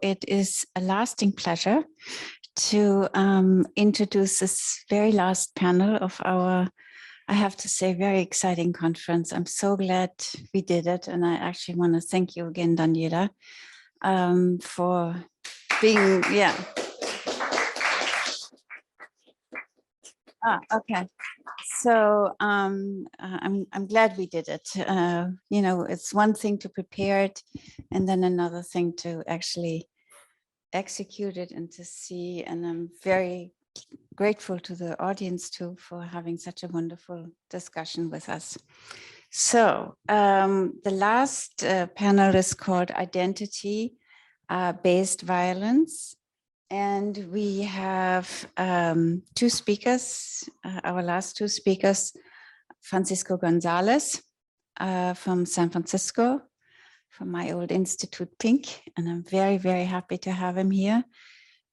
it is a lasting pleasure to introduce this very last panel of our, I have to say, very exciting conference. I'm so glad we did it. And I actually want to thank you again, Daniela, for being, yeah. Okay. So I'm glad we did it. You know, it's one thing to prepare it and then another thing to actually execute it and to see. And I'm very grateful to the audience too for having such a wonderful discussion with us. So the last panel is called Identity Based Violence. And we have two speakers, our last two speakers, Francisco González from San Francisco, from my old institute, Pink, and I'm very, very happy to have him here.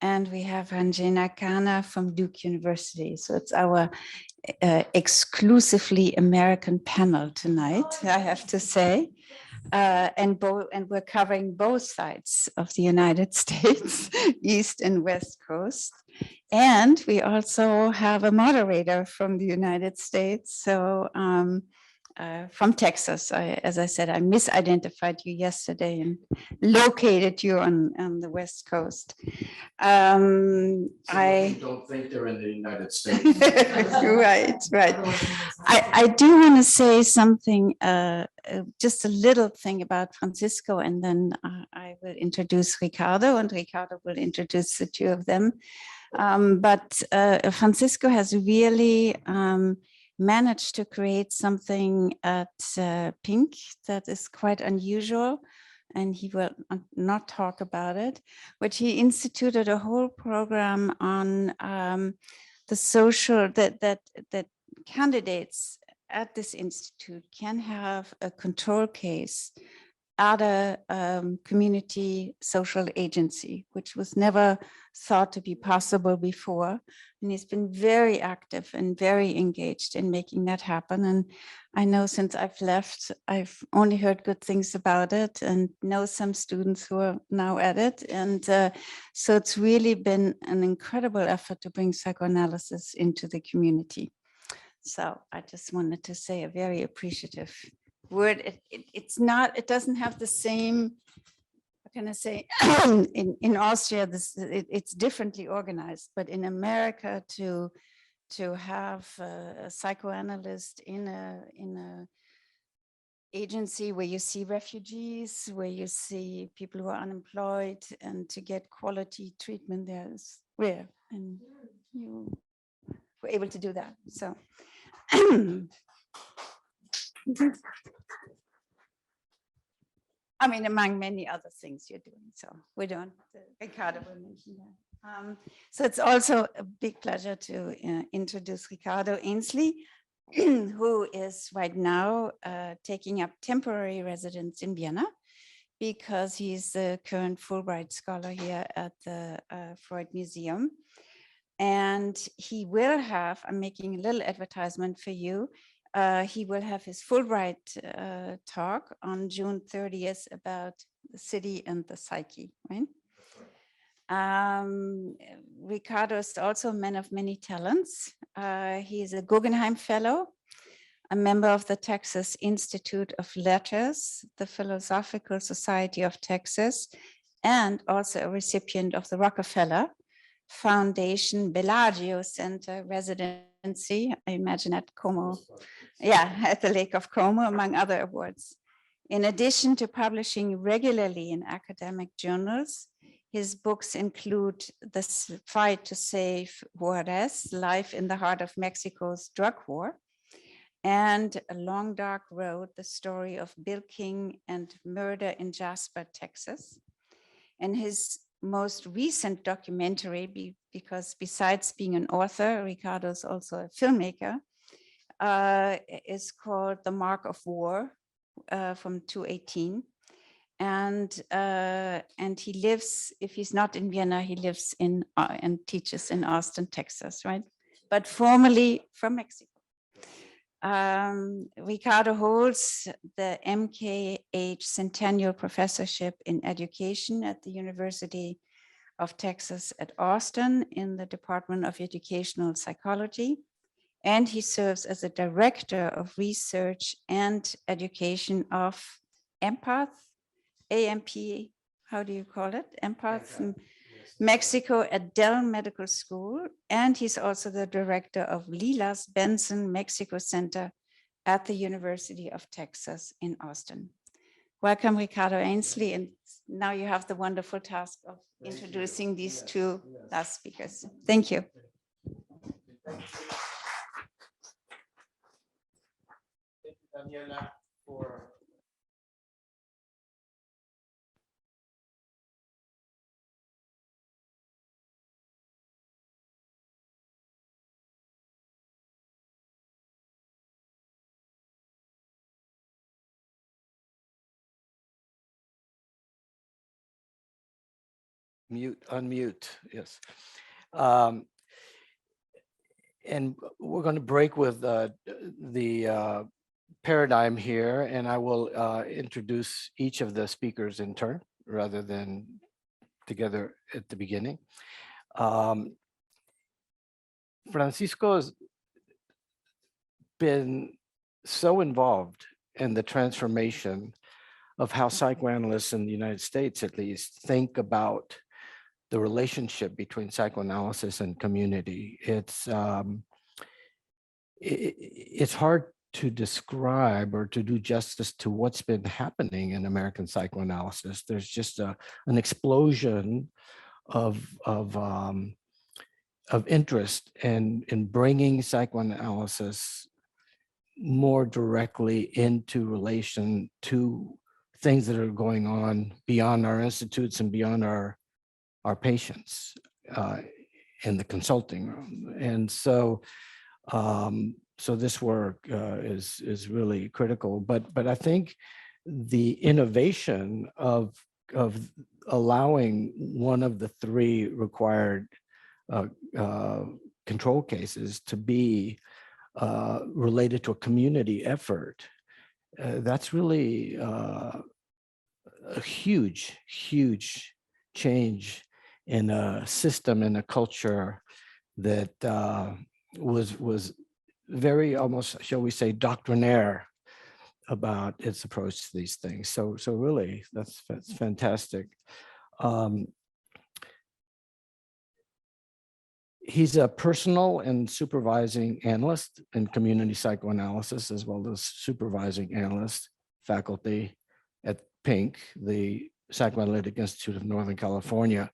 And we have Ranjana Khanna from Duke University. So it's our exclusively American panel tonight, I have to say. And we're covering both sides of the United States, East and West Coast. And we also have a moderator from the United States. So from Texas, as I said, I misidentified you yesterday and located you on the West Coast. I don't think they're in the United States. Right. I do want to say something, just a little thing about Francisco, and then I will introduce Ricardo, and Ricardo will introduce the two of them. But Francisco has really managed to create something at Pink that is quite unusual, and he will not talk about it, which he instituted a whole program on the social, that candidates at this institute can have a control case at a community social agency, which was never thought to be possible before. And he's been very active and very engaged in making that happen. And I know since I've left, I've only heard good things about it and know some students who are now at it. And so it's really been an incredible effort to bring psychoanalysis into the community. So I just wanted to say a very appreciative word. It doesn't have the same, what can I say, in Austria, it's differently organized, but in America to have a psychoanalyst in a agency where you see refugees, where you see people who are unemployed, and to get quality treatment there is rare, and you were able to do that. So I mean, among many other things you're doing. So we don't, Ricardo will mention that. So it's also a big pleasure to introduce Ricardo Ainsley, who is right now taking up temporary residence in Vienna, because he's the current Fulbright scholar here at the Freud Museum. And he will have, I'm making a little advertisement for you, he will have his Fulbright talk on June 30th about the city and the psyche, right? Ricardo is also a man of many talents. He is a Guggenheim Fellow, a member of the Texas Institute of Letters, the Philosophical Society of Texas, and also a recipient of the Rockefeller Foundation Bellagio Center residency, I imagine at Como, yeah, at the Lake of Como, among other awards. In addition to publishing regularly in academic journals, his books include The Fight to Save Juarez, Life in the Heart of Mexico's Drug War, and A Long Dark Road, the story of Bill King and murder in Jasper, Texas. And his most recent documentary, because besides being an author, Ricardo is also a filmmaker, is called The Mark of War from 2018. And he lives, if he's not in Vienna, he lives in and teaches in Austin, Texas, right? But formerly from Mexico. Ricardo holds the MKH Centennial Professorship in Education at the University of Texas at Austin in the Department of Educational Psychology. And he serves as a Director of Research and Education of Empath, AMP, how do you call it? Empath, Mexico at Dell Medical School. And he's also the Director of Lilas Benson Mexico Center at the University of Texas in Austin. Welcome, Ricardo Ainsley. And now you have the wonderful task of introducing these two last speakers. Thank you. Thank you, Daniela, for unmute, yes. And we're going to break with the paradigm here, and I will introduce each of the speakers in turn rather than together at the beginning. Francisco has been so involved in the transformation of how psychoanalysts in the United States, at least, think about the relationship between psychoanalysis and community. It's hard to describe or to do justice to what's been happening in American psychoanalysis. There's just an explosion of interest in bringing psychoanalysis more directly into relation to things that are going on beyond our institutes and beyond our patients in the consulting room. And so so this work is really critical, but I think the innovation of allowing one of the three required control cases to be related to a community effort, that's really a huge change in a system, in a culture that was very, almost, shall we say, doctrinaire about its approach to these things. So really, that's fantastic. He's a personal and supervising analyst in community psychoanalysis, as well as supervising analyst faculty at PINC, the Psychoanalytic Institute of Northern California.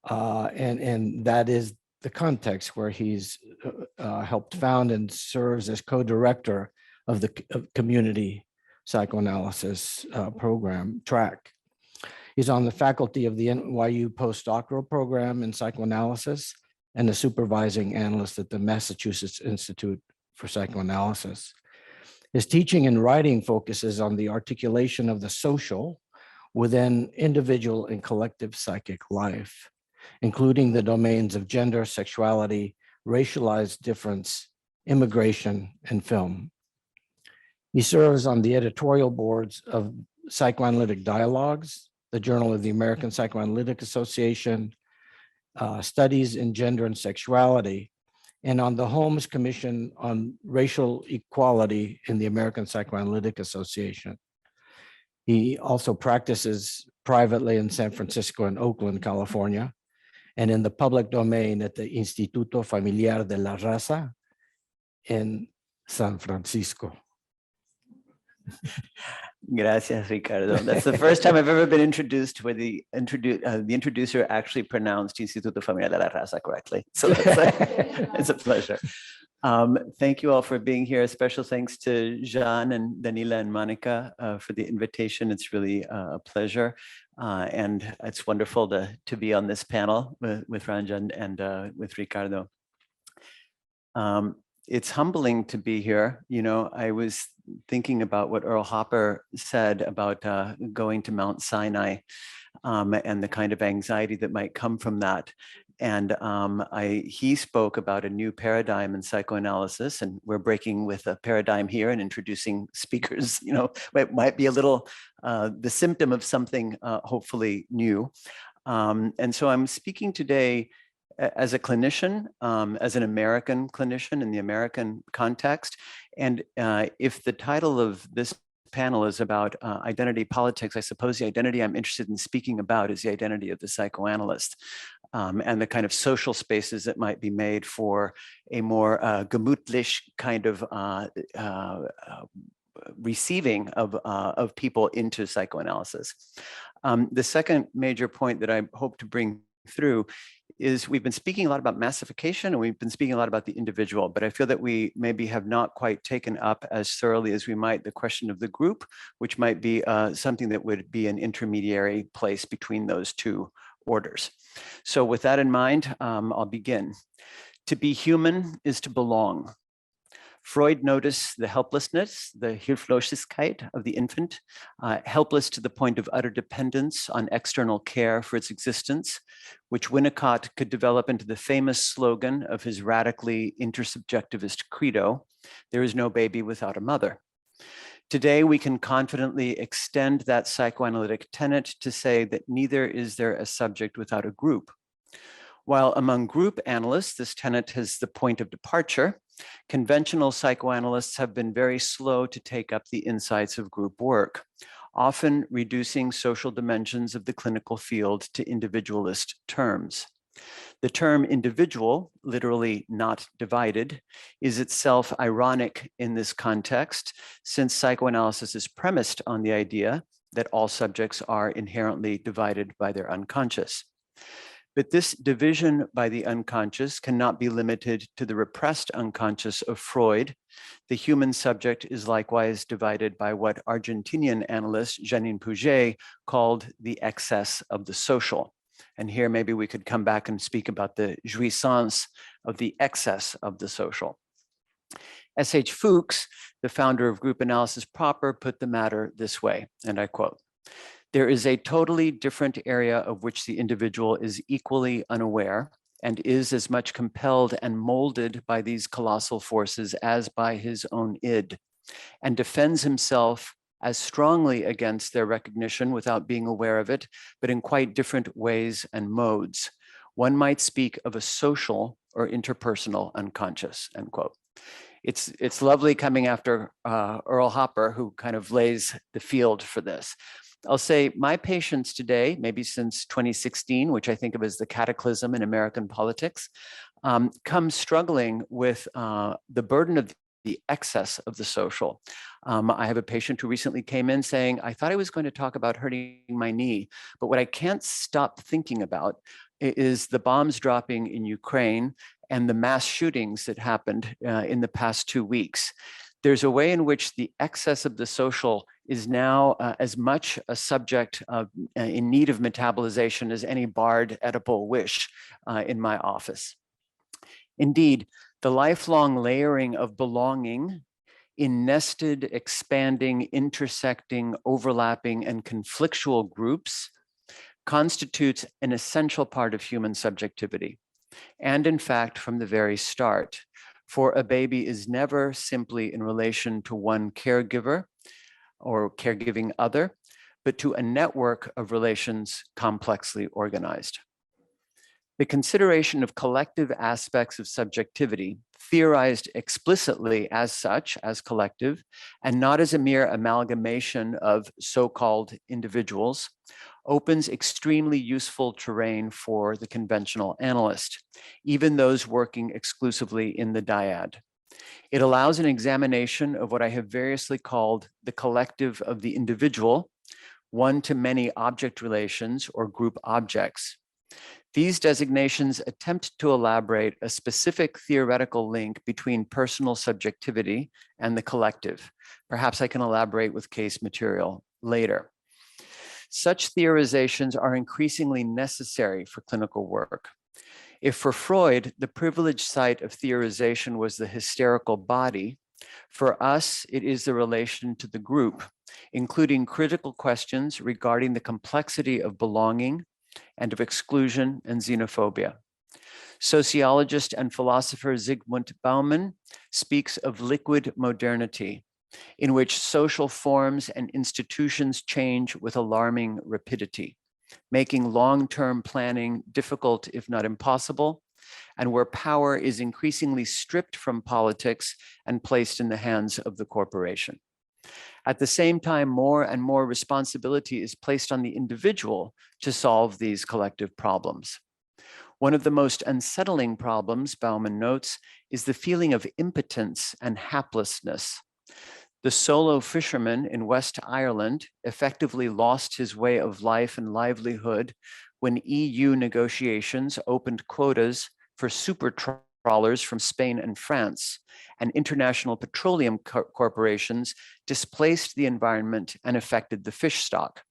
And that is the context where he's helped found and serves as co-director of the community psychoanalysis program track. He's on the faculty of the NYU postdoctoral program in psychoanalysis and a supervising analyst at the Massachusetts Institute for Psychoanalysis. His teaching and writing focuses on the articulation of the social within individual and collective psychic life, including the domains of gender, sexuality, racialized difference, immigration, and film. He serves on the editorial boards of Psychoanalytic Dialogues, the Journal of the American Psychoanalytic Association, Studies in Gender and Sexuality, and on the Holmes Commission on Racial Equality in the American Psychoanalytic Association. He also practices privately in San Francisco and Oakland, California, and in the public domain at the Instituto Familiar de la Raza in San Francisco. Gracias, Ricardo. That's the first time I've ever been introduced where the introducer actually pronounced Instituto Familiar de la Raza correctly. So it's a pleasure. Thank you all for being here. Special thanks to Jean and Danila and Monica for the invitation. It's really a pleasure. And it's wonderful to be on this panel with Ranjan and with Ricardo. It's humbling to be here. You know, I was thinking about what Earl Hopper said about going to Mount Sinai and the kind of anxiety that might come from that. he spoke about a new paradigm in psychoanalysis, and we're breaking with a paradigm here and introducing speakers. You know, it might be a little the symptom of something hopefully new. And so I'm speaking today as a clinician, as an American clinician in the American context. And if the title of this panel is about identity politics, I suppose the identity I'm interested in speaking about is the identity of the psychoanalyst, and the kind of social spaces that might be made for a more gemütlich kind of receiving of people into psychoanalysis. The second major point that I hope to bring through is we've been speaking a lot about massification, and we've been speaking a lot about the individual, but I feel that we maybe have not quite taken up as thoroughly as we might the question of the group, which might be something that would be an intermediary place between those two orders. So with that in mind, I'll begin. To be human is to belong. Freud noticed the helplessness, the Hilflosigkeit of the infant, helpless to the point of utter dependence on external care for its existence, which Winnicott could develop into the famous slogan of his radically intersubjectivist credo, "There is no baby without a mother." Today, we can confidently extend that psychoanalytic tenet to say that neither is there a subject without a group. While among group analysts, this tenet has the point of departure, conventional psychoanalysts have been very slow to take up the insights of group work, often reducing social dimensions of the clinical field to individualist terms. The term individual, literally not divided, is itself ironic in this context, since psychoanalysis is premised on the idea that all subjects are inherently divided by their unconscious. But this division by the unconscious cannot be limited to the repressed unconscious of Freud. The human subject is likewise divided by what Argentinian analyst Jeanine Puget called the excess of the social. And here maybe we could come back and speak about the jouissance of the excess of the social. S.H. Fuchs, the founder of group analysis proper, put the matter this way, and I quote, "There is a totally different area of which the individual is equally unaware and is as much compelled and molded by these colossal forces as by his own id, and defends himself as strongly against their recognition without being aware of it, but in quite different ways and modes. One might speak of a social or interpersonal unconscious," end quote. It's lovely coming after Earl Hopper, who kind of lays the field for this. I'll say my patients today, maybe since 2016, which I think of as the cataclysm in American politics, come struggling with the burden of the excess of the social. I have a patient who recently came in saying, "I thought I was going to talk about hurting my knee, but what I can't stop thinking about is the bombs dropping in Ukraine and the mass shootings that happened in the past 2 weeks. There's a way in which the excess of the social is now as much a subject of, in need of metabolization as any barred edible wish in my office. Indeed, the lifelong layering of belonging in nested, expanding, intersecting, overlapping, and conflictual groups constitutes an essential part of human subjectivity. And in fact, from the very start, for a baby is never simply in relation to one caregiver or caregiving other, but to a network of relations complexly organized. The consideration of collective aspects of subjectivity, theorized explicitly as such, as collective, and not as a mere amalgamation of so-called individuals, opens extremely useful terrain for the conventional analyst, even those working exclusively in the dyad. It allows an examination of what I have variously called the collective of the individual, one-to-many object relations or group objects. These designations attempt to elaborate a specific theoretical link between personal subjectivity and the collective. Perhaps I can elaborate with case material later. Such theorizations are increasingly necessary for clinical work. If for Freud, the privileged site of theorization was the hysterical body, for us, it is the relation to the group, including critical questions regarding the complexity of belonging and of exclusion and xenophobia. Sociologist and philosopher Zygmunt Bauman speaks of liquid modernity, in which social forms and institutions change with alarming rapidity, making long-term planning difficult, if not impossible, and where power is increasingly stripped from politics and placed in the hands of the corporation. At the same time, more and more responsibility is placed on the individual to solve these collective problems. One of the most unsettling problems, Bauman notes, is the feeling of impotence and haplessness. The solo fisherman in West Ireland effectively lost his way of life and livelihood when EU negotiations opened quotas for super trawlers from Spain and France, and international petroleum corporations displaced the environment and affected the fish stock.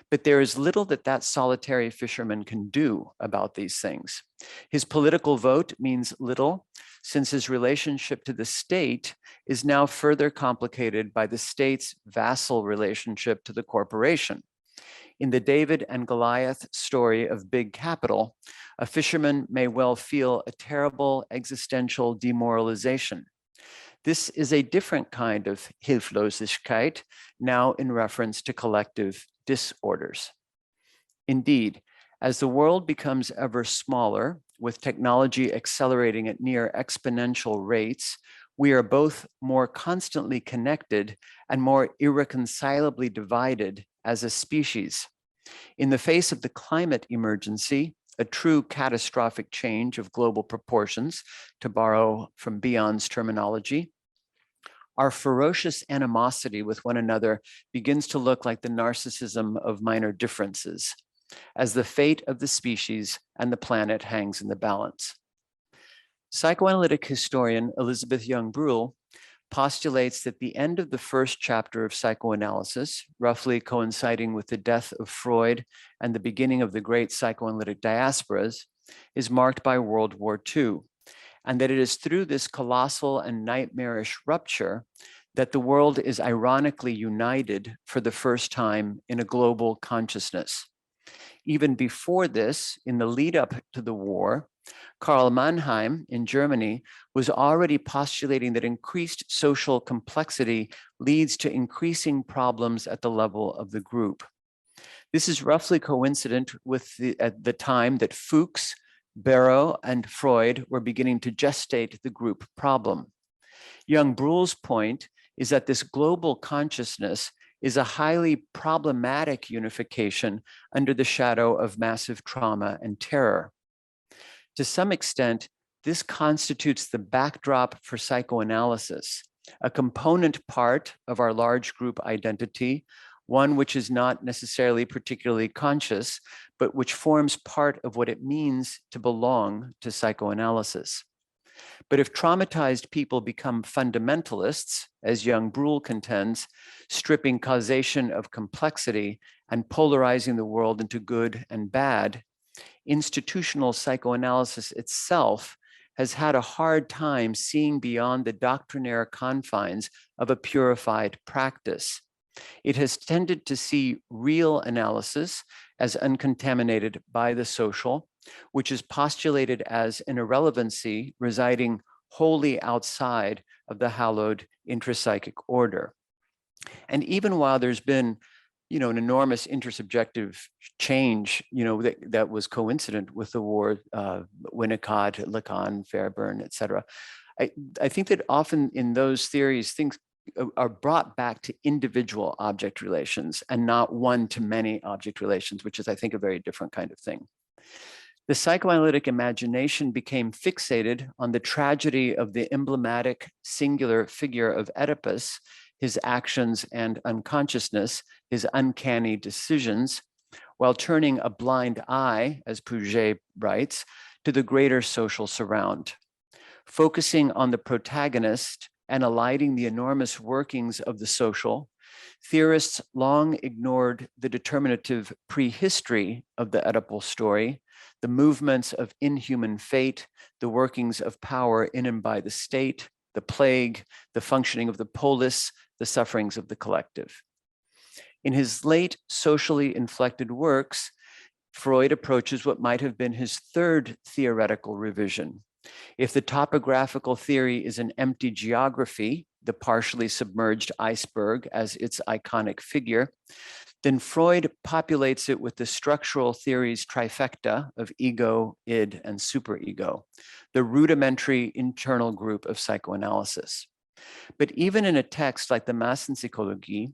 But there is little that solitary fisherman can do about these things. His political vote means little, since his relationship to the state is now further complicated by the state's vassal relationship to the corporation. In the David and Goliath story of Big Capital, a fisherman may well feel a terrible existential demoralization. This is a different kind of Hilflosigkeit, now in reference to collective disorders. Indeed, as the world becomes ever smaller, with technology accelerating at near exponential rates, we are both more constantly connected and more irreconcilably divided as a species. In the face of the climate emergency, a true catastrophic change of global proportions, to borrow from Bion's terminology, our ferocious animosity with one another begins to look like the narcissism of minor differences, as the fate of the species and the planet hangs in the balance. Psychoanalytic historian Elizabeth Young-Bruhl postulates that the end of the first chapter of psychoanalysis, roughly coinciding with the death of Freud and the beginning of the great psychoanalytic diasporas, is marked by World War II, and that it is through this colossal and nightmarish rupture that the world is ironically united for the first time in a global consciousness. Even before this, in the lead up to the war, Karl Mannheim in Germany was already postulating that increased social complexity leads to increasing problems at the level of the group. This is roughly coincident with at the time that Fuchs, Barrow, and Freud were beginning to gestate the group problem. Young-Bruhl's point is that this global consciousness is a highly problematic unification under the shadow of massive trauma and terror. To some extent, this constitutes the backdrop for psychoanalysis, a component part of our large group identity, one which is not necessarily particularly conscious, but which forms part of what it means to belong to psychoanalysis. But if traumatized people become fundamentalists, as Young-Bruhl contends, stripping causation of complexity and polarizing the world into good and bad, institutional psychoanalysis itself has had a hard time seeing beyond the doctrinaire confines of a purified practice. It has tended to see real analysis as uncontaminated by the social, which is postulated as an irrelevancy residing wholly outside of the hallowed intrapsychic order. And even while there's been, an enormous intersubjective change, that was coincident with the war, Winnicott, Lacan, Fairbairn, et cetera, I think that often in those theories, things are brought back to individual object relations and not one-to-many object relations, which is, I think, a very different kind of thing. The psychoanalytic imagination became fixated on the tragedy of the emblematic singular figure of Oedipus, his actions and unconsciousness, his uncanny decisions, while turning a blind eye, as Puget writes, to the greater social surround. Focusing on the protagonist and eliding the enormous workings of the social, theorists long ignored the determinative prehistory of the Oedipal story, the movements of inhuman fate, the workings of power in and by the state, the plague, the functioning of the polis, the sufferings of the collective. In his late socially inflected works, Freud approaches what might have been his third theoretical revision. If the topographical theory is an empty geography, the partially submerged iceberg as its iconic figure, then Freud populates it with the structural theory's trifecta of ego, id, and superego, the rudimentary internal group of psychoanalysis. But even in a text like the Massenpsychologie,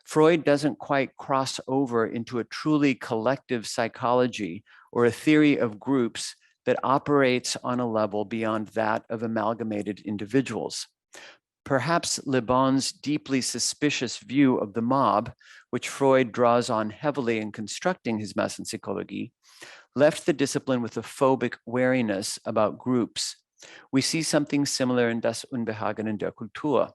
Freud doesn't quite cross over into a truly collective psychology or a theory of groups that operates on a level beyond that of amalgamated individuals. Perhaps Le Bon's deeply suspicious view of the mob, which Freud draws on heavily in constructing his Massenpsychologie, left the discipline with a phobic wariness about groups. We see something similar in Das Unbehagen in der Kultur.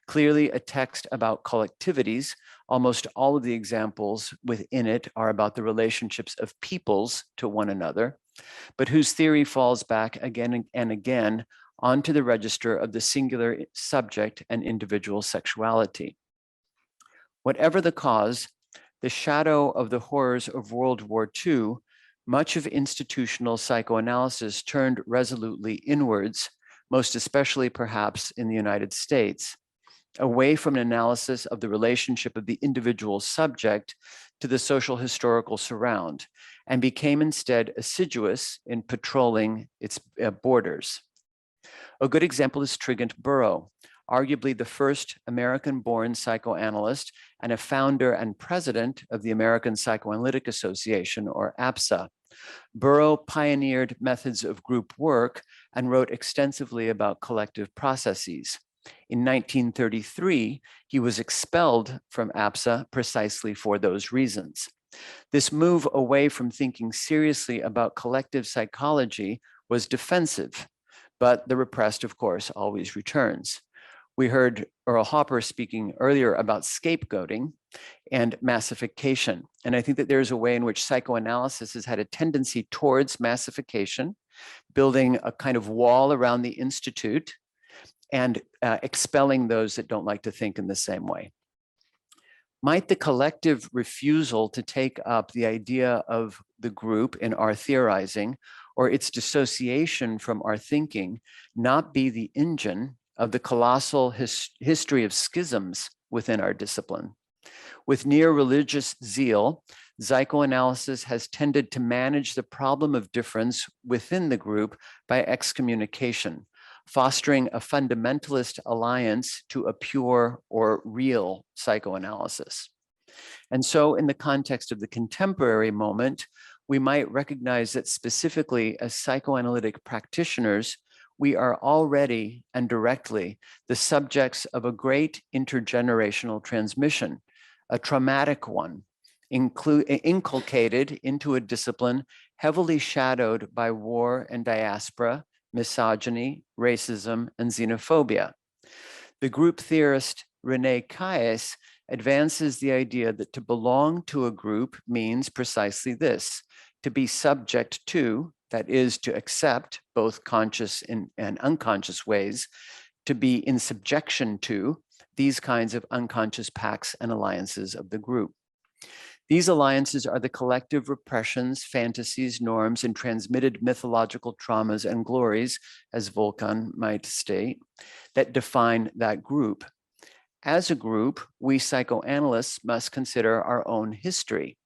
Clearly a text about collectivities. Almost all of the examples within it are about the relationships of peoples to one another, but whose theory falls back again and again onto the register of the singular subject and individual sexuality. Whatever the cause, the shadow of the horrors of World War II, much of institutional psychoanalysis turned resolutely inwards, most especially perhaps in the United States, away from an analysis of the relationship of the individual subject to the social historical surround, and became instead assiduous in patrolling its borders. A good example is Trigant Burrow, arguably the first American-born psychoanalyst and a founder and president of the American Psychoanalytic Association, or APSA. Burrow pioneered methods of group work and wrote extensively about collective processes. In 1933, he was expelled from APSA precisely for those reasons. This move away from thinking seriously about collective psychology was defensive, but the repressed, of course, always returns. We heard Earl Hopper speaking earlier about scapegoating and massification. And I think that there's a way in which psychoanalysis has had a tendency towards massification, building a kind of wall around the institute and expelling those that don't like to think in the same way. Might the collective refusal to take up the idea of the group in our theorizing, or its dissociation from our thinking, not be the engine of the colossal history of schisms within our discipline? With near religious zeal, psychoanalysis has tended to manage the problem of difference within the group by excommunication, fostering a fundamentalist alliance to a pure or real psychoanalysis. And so in the context of the contemporary moment, we might recognize that specifically as psychoanalytic practitioners, we are already and directly the subjects of a great intergenerational transmission, a traumatic one, inculcated into a discipline heavily shadowed by war and diaspora, misogyny, racism, and xenophobia. The group theorist René Cailles advances the idea that to belong to a group means precisely this: to be subject to, that is, to accept both conscious and unconscious ways, to be in subjection to these kinds of unconscious pacts and alliances of the group. These alliances are the collective repressions, fantasies, norms, and transmitted mythological traumas and glories, as Volkan might state, that define that group. As a group, we psychoanalysts must consider our own history.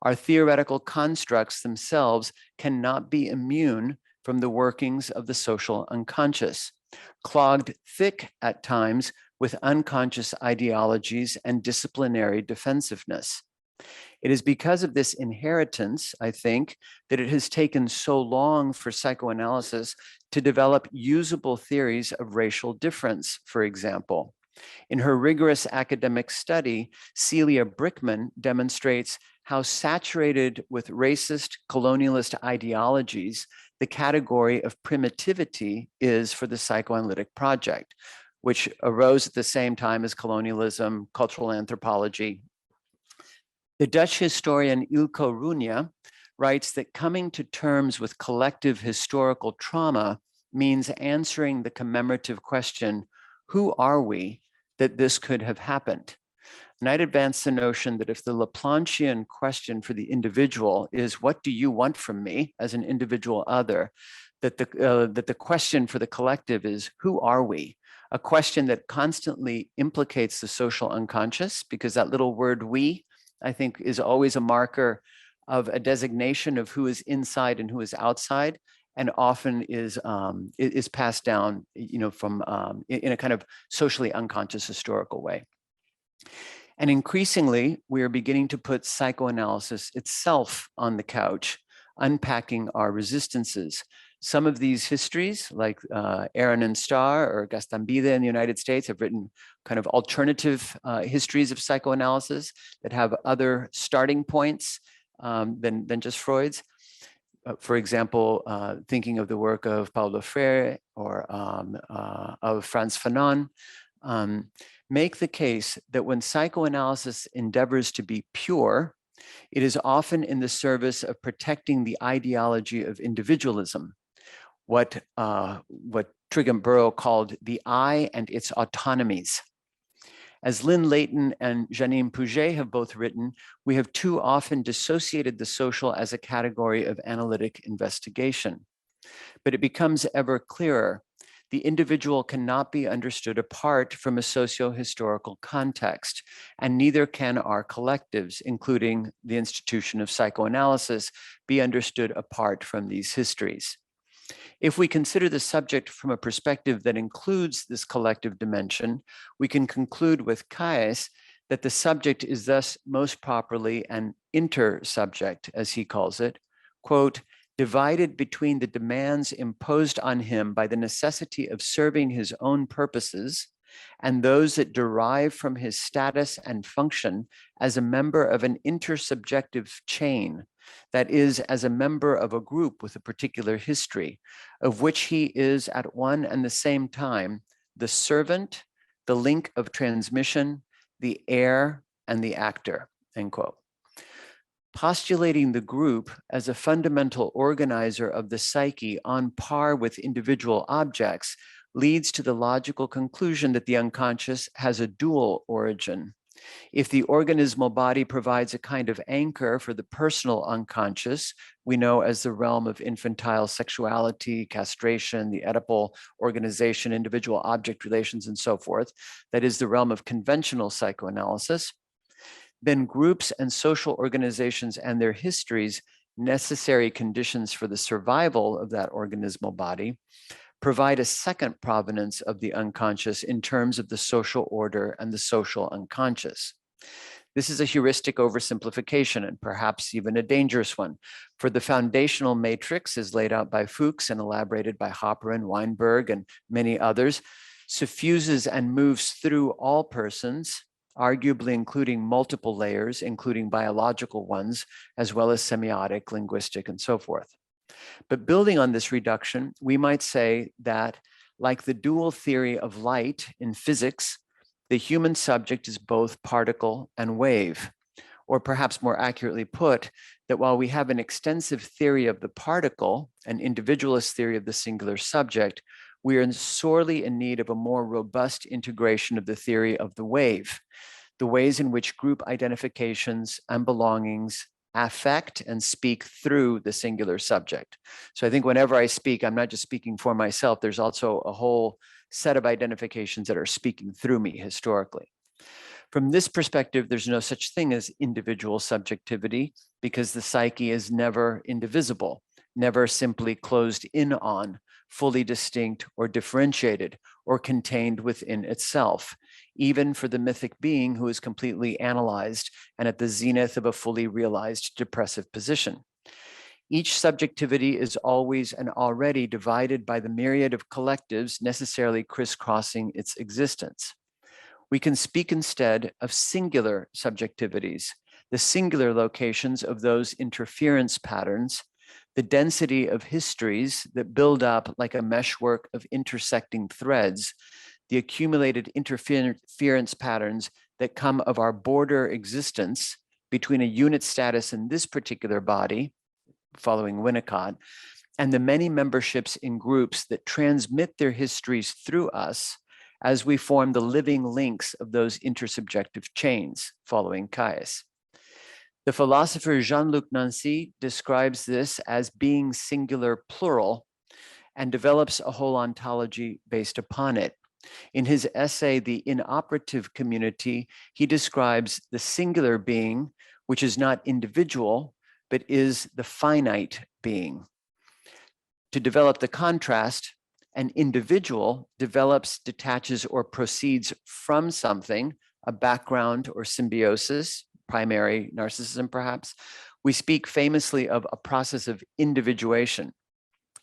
Our theoretical constructs themselves cannot be immune from the workings of the social unconscious, clogged thick at times with unconscious ideologies and disciplinary defensiveness. It is because of this inheritance, I think, that it has taken so long for psychoanalysis to develop usable theories of racial difference, for example. In her rigorous academic study, Celia Brickman demonstrates how saturated with racist colonialist ideologies the category of primitivity is for the psychoanalytic project, which arose at the same time as colonialism, cultural anthropology. The Dutch historian Ilko Runia writes that coming to terms with collective historical trauma means answering the commemorative question, who are we that this could have happened? And I'd advance the notion that if the Laplanchian question for the individual is, what do you want from me as an individual other, that the question for the collective is, who are we? A question that constantly implicates the social unconscious, because that little word we, I think, is always a marker of a designation of who is inside and who is outside, and often is passed down, from in a kind of socially unconscious historical way. And increasingly, we are beginning to put psychoanalysis itself on the couch, unpacking our resistances. Some of these histories, like Aaron and Starr or Gastambide in the United States, have written kind of alternative histories of psychoanalysis that have other starting points than just Freud's. For example, thinking of the work of Paulo Freire or of Frantz Fanon, make the case that when psychoanalysis endeavors to be pure, it is often in the service of protecting the ideology of individualism, what Trigam-Burrow called the I and its autonomies. As Lynn Leighton and Janine Pouget have both written, we have too often dissociated the social as a category of analytic investigation. But it becomes ever clearer, the individual cannot be understood apart from a socio-historical context, and neither can our collectives, including the institution of psychoanalysis, be understood apart from these histories. If we consider the subject from a perspective that includes this collective dimension, we can conclude with Caes that the subject is thus most properly an intersubject, as he calls it, quote, divided between the demands imposed on him by the necessity of serving his own purposes and those that derive from his status and function as a member of an intersubjective chain, that is, as a member of a group with a particular history, of which he is at one and the same time the servant, the link of transmission, the heir, and the actor, end quote. Postulating the group as a fundamental organizer of the psyche on par with individual objects leads to the logical conclusion that the unconscious has a dual origin. If the organismal body provides a kind of anchor for the personal unconscious, we know as the realm of infantile sexuality, castration, the Oedipal organization, individual object relations, and so forth, that is the realm of conventional psychoanalysis, then groups and social organizations and their histories, necessary conditions for the survival of that organismal body, provide a second provenance of the unconscious in terms of the social order and the social unconscious. This is a heuristic oversimplification and perhaps even a dangerous one, for the foundational matrix is laid out by Fuchs and elaborated by Hopper and Weinberg and many others, suffuses and moves through all persons, arguably including multiple layers, including biological ones, as well as semiotic, linguistic, and so forth. But building on this reduction, we might say that, like the dual theory of light in physics, the human subject is both particle and wave. Or perhaps more accurately put, that while we have an extensive theory of the particle, an individualist theory of the singular subject, we are sorely in need of a more robust integration of the theory of the wave, the ways in which group identifications and belongings affect and speak through the singular subject. So I think whenever I speak, I'm not just speaking for myself, there's also a whole set of identifications that are speaking through me historically. From this perspective, there's no such thing as individual subjectivity because the psyche is never indivisible, never simply closed in on, fully distinct or differentiated or contained within itself, even for the mythic being who is completely analyzed and at the zenith of a fully realized depressive position. Each subjectivity is always and already divided by the myriad of collectives necessarily crisscrossing its existence. We can speak instead of singular subjectivities, the singular locations of those interference patterns, the density of histories that build up like a meshwork of intersecting threads, the accumulated interference patterns that come of our border existence between a unit status in this particular body, following Winnicott, and the many memberships in groups that transmit their histories through us as we form the living links of those intersubjective chains, following Caius. The philosopher Jean-Luc Nancy describes this as being singular plural and develops a whole ontology based upon it. In his essay, The Inoperative Community, he describes the singular being, which is not individual, but is the finite being. To develop the contrast, an individual develops, detaches, or proceeds from something, a background or symbiosis, primary narcissism perhaps. We speak famously of a process of individuation,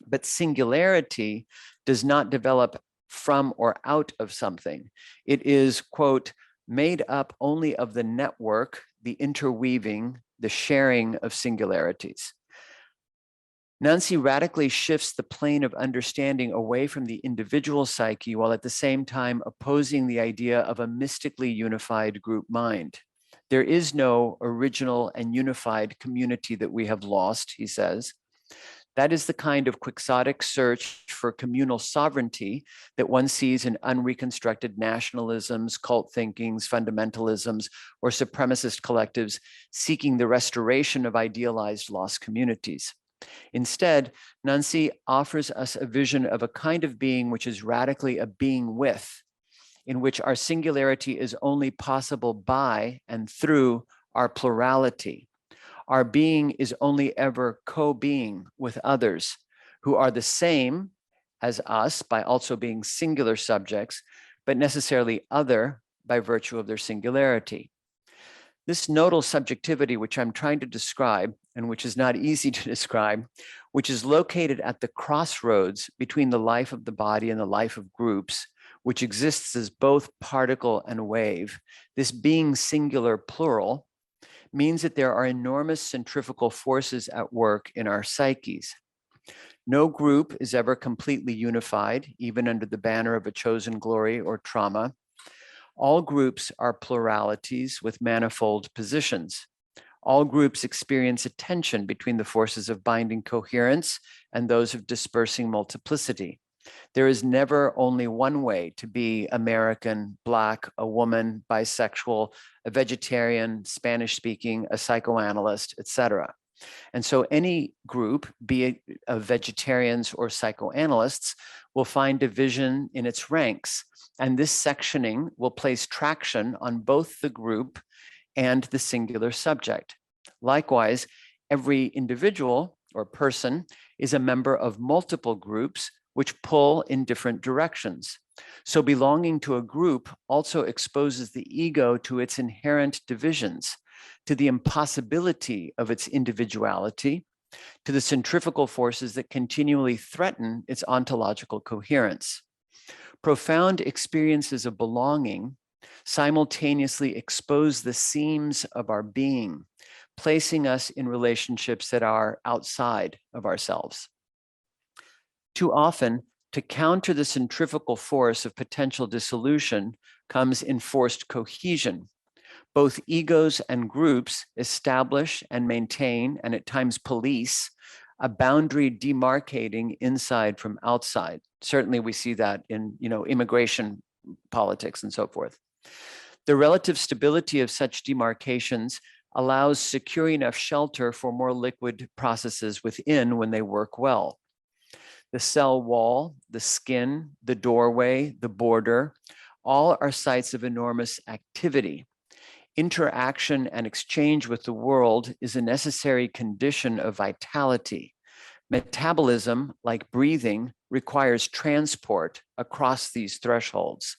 but singularity does not develop from or out of something. It is, quote, made up only of the network, the interweaving, the sharing of singularities. Nancy radically shifts the plane of understanding away from the individual psyche while at the same time opposing the idea of a mystically unified group mind. There is no original and unified community that we have lost, he says. That is the kind of quixotic search for communal sovereignty that one sees in unreconstructed nationalisms, cult thinkings, fundamentalisms, or supremacist collectives seeking the restoration of idealized lost communities. Instead, Nancy offers us a vision of a kind of being which is radically a being with, in which our singularity is only possible by and through our plurality. Our being is only ever co-being with others who are the same as us by also being singular subjects, but necessarily other by virtue of their singularity. This nodal subjectivity, which I'm trying to describe, and which is not easy to describe, which is located at the crossroads between the life of the body and the life of groups, which exists as both particle and wave, this being singular plural, means that there are enormous centrifugal forces at work in our psyches. No group is ever completely unified, even under the banner of a chosen glory or trauma. All groups are pluralities with manifold positions. All groups experience a tension between the forces of binding coherence and those of dispersing multiplicity. There is never only one way to be American, Black, a woman, bisexual, a vegetarian, Spanish-speaking, a psychoanalyst, etc. And so any group, be it of vegetarians or psychoanalysts, will find division in its ranks. And this sectioning will place traction on both the group and the singular subject. Likewise, every individual or person is a member of multiple groups which pull in different directions. So belonging to a group also exposes the ego to its inherent divisions, to the impossibility of its individuality, to the centrifugal forces that continually threaten its ontological coherence. Profound experiences of belonging simultaneously expose the seams of our being, placing us in relationships that are outside of ourselves. Too often, to counter the centrifugal force of potential dissolution comes enforced cohesion. Both egos and groups establish and maintain, and at times police, a boundary demarcating inside from outside. Certainly we see that in, immigration politics and so forth. The relative stability of such demarcations allows secure enough shelter for more liquid processes within when they work well. The cell wall, the skin, the doorway, the border, all are sites of enormous activity. Interaction and exchange with the world is a necessary condition of vitality. Metabolism, like breathing, requires transport across these thresholds.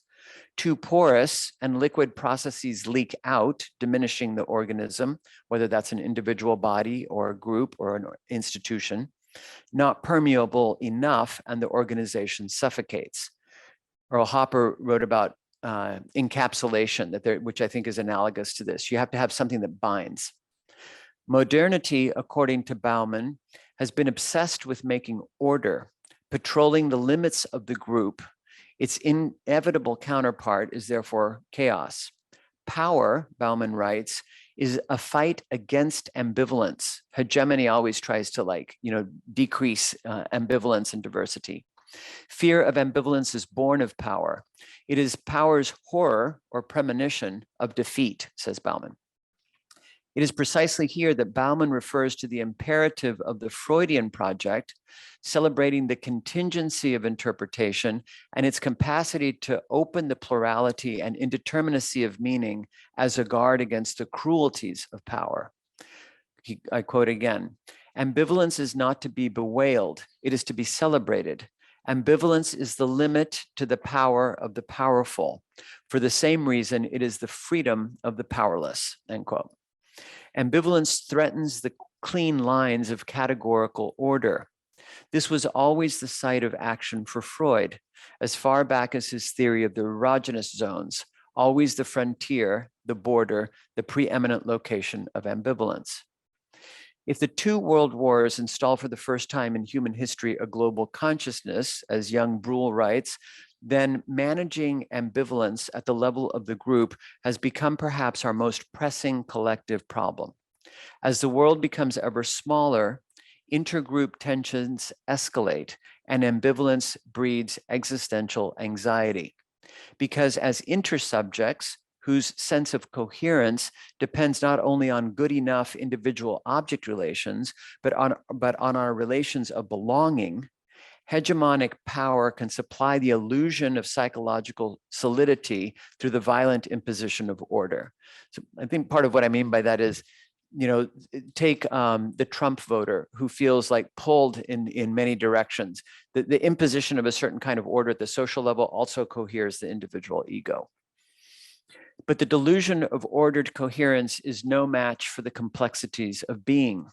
Too porous and liquid processes leak out, diminishing the organism, whether that's an individual body or a group or an institution. Not permeable enough, and the organization suffocates. Earl Hopper wrote about encapsulation, which I think is analogous to this. You have to have something that binds. Modernity, according to Bauman, has been obsessed with making order, patrolling the limits of the group. Its inevitable counterpart is therefore chaos. Power, Bauman writes, is a fight against ambivalence. Hegemony always tries to decrease ambivalence and diversity. Fear of ambivalence is born of power. It is power's horror or premonition of defeat, says Bauman. It is precisely here that Bauman refers to the imperative of the Freudian project, celebrating the contingency of interpretation and its capacity to open the plurality and indeterminacy of meaning as a guard against the cruelties of power. I quote again, ambivalence is not to be bewailed, it is to be celebrated. Ambivalence is the limit to the power of the powerful. For the same reason, it is the freedom of the powerless, end quote. Ambivalence threatens the clean lines of categorical order. This was always the site of action for Freud, as far back as his theory of the erogenous zones, always the frontier, the border, the preeminent location of ambivalence. If the two world wars install for the first time in human history a global consciousness, as young Bruhl writes, then managing ambivalence at the level of the group has become perhaps our most pressing collective problem. As the world becomes ever smaller, intergroup tensions escalate and ambivalence breeds existential anxiety. Because as intersubjects, whose sense of coherence depends not only on good enough individual object relations, but on our relations of belonging, hegemonic power can supply the illusion of psychological solidity through the violent imposition of order. So I think part of what I mean by that is, take the Trump voter who feels like pulled in many directions. The imposition of a certain kind of order at the social level also coheres the individual ego. But the delusion of ordered coherence is no match for the complexities of being.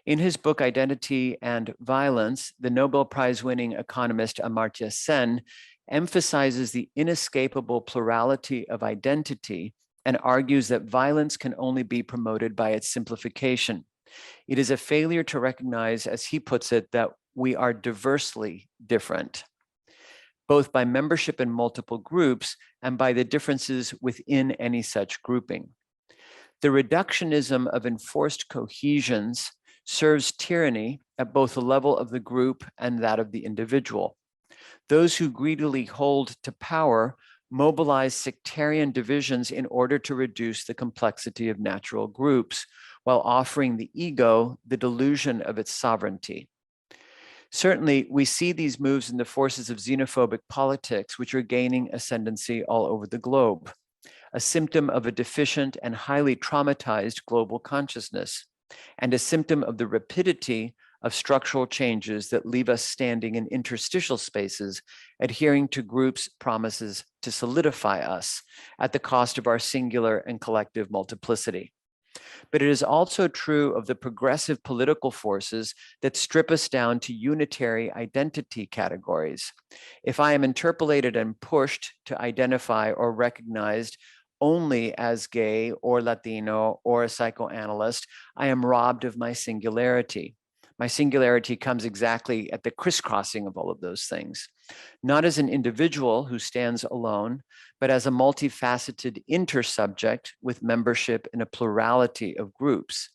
In his book, Identity and Violence, the Nobel Prize-winning economist Amartya Sen emphasizes the inescapable plurality of identity and argues that violence can only be promoted by its simplification. It is a failure to recognize, as he puts it, that we are diversely different, both by membership in multiple groups and by the differences within any such grouping. The reductionism of enforced cohesions serves tyranny at both the level of the group and that of the individual. Those who greedily hold to power mobilize sectarian divisions in order to reduce the complexity of natural groups, while offering the ego the delusion of its sovereignty. Certainly, we see these moves in the forces of xenophobic politics, which are gaining ascendancy all over the globe, a symptom of a deficient and highly traumatized global consciousness, and a symptom of the rapidity of structural changes that leave us standing in interstitial spaces, adhering to groups' promises to solidify us at the cost of our singular and collective multiplicity. But it is also true of the progressive political forces that strip us down to unitary identity categories. If I am interpolated and pushed to identify or recognized only as gay or Latino or a psychoanalyst, I am robbed of my singularity. My singularity comes exactly at the crisscrossing of all of those things, not as an individual who stands alone, but as a multifaceted intersubject with membership in a plurality of groups.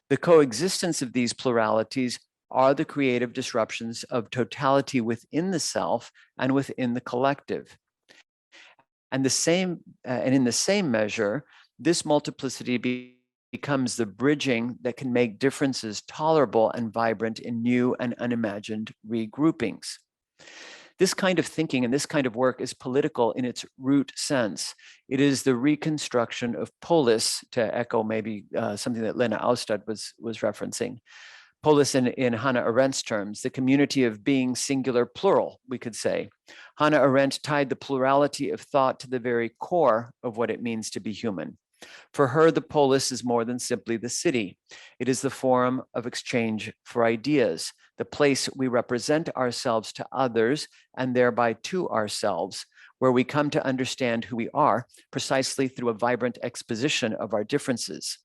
The coexistence of these pluralities are the creative disruptions of totality within the self and within the collective. And in the same measure, this multiplicity becomes the bridging that can make differences tolerable and vibrant in new and unimagined regroupings. This kind of thinking and this kind of work is political in its root sense. It is the reconstruction of polis, to echo maybe something that Lena Austad was referencing. Polis in Hannah Arendt's terms, the community of being singular plural, we could say. Hannah Arendt tied the plurality of thought to the very core of what it means to be human. For her, the polis is more than simply the city. It is the forum of exchange for ideas, the place we represent ourselves to others and thereby to ourselves, where we come to understand who we are precisely through a vibrant exposition of our differences.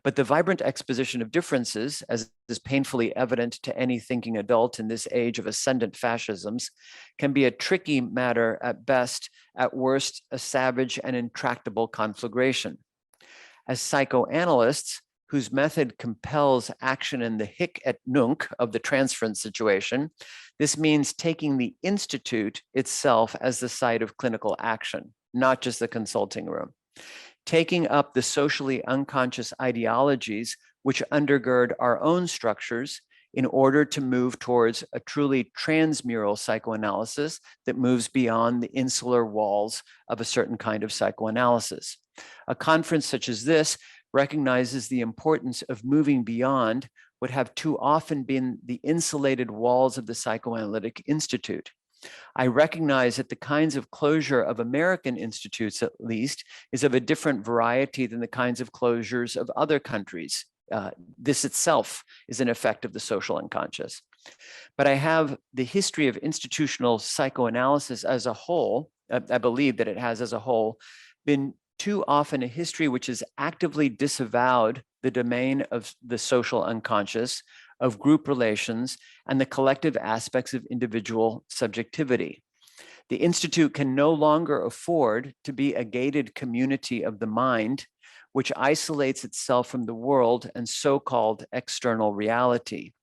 But the vibrant exposition of differences, as is painfully evident to any thinking adult in this age of ascendant fascisms, can be a tricky matter at best, at worst, a savage and intractable conflagration. As psychoanalysts whose method compels action in the hic et nunc of the transference situation. This means taking the institute itself as the site of clinical action, not just the consulting room. Taking up the socially unconscious ideologies which undergird our own structures in order to move towards a truly transmural psychoanalysis that moves beyond the insular walls of a certain kind of psychoanalysis. A conference such as this recognizes the importance of moving beyond what have too often been the insulated walls of the Psychoanalytic Institute. I recognize that the kinds of closure of American institutes, at least, is of a different variety than the kinds of closures of other countries. This itself is an effect of the social unconscious. But I have the history of institutional psychoanalysis as a whole, I believe that it has as a whole, been too often a history which has actively disavowed the domain of the social unconscious, of group relations, and the collective aspects of individual subjectivity. The Institute can no longer afford to be a gated community of the mind, which isolates itself from the world and so-called external reality.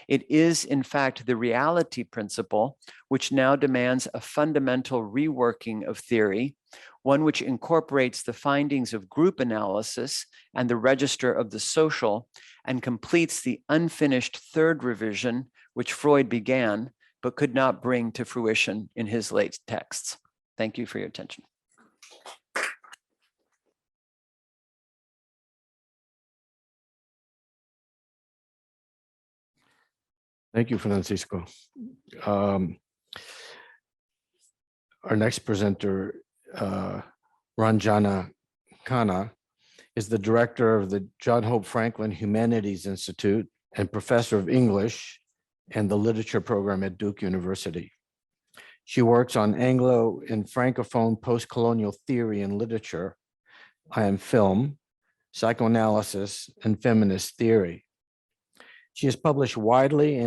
It is, in fact, the reality principle which now demands a fundamental reworking of theory, one which incorporates the findings of group analysis and the register of the social, and completes the unfinished third revision which Freud began, but could not bring to fruition in his late texts. Thank you for your attention. Thank you, Francisco. Our next presenter, Ranjana Khanna, is the director of the John Hope Franklin Humanities Institute and professor of English and the literature program at Duke University. She works on Anglo and Francophone post-colonial theory and literature, film, psychoanalysis, and feminist theory. She has published widely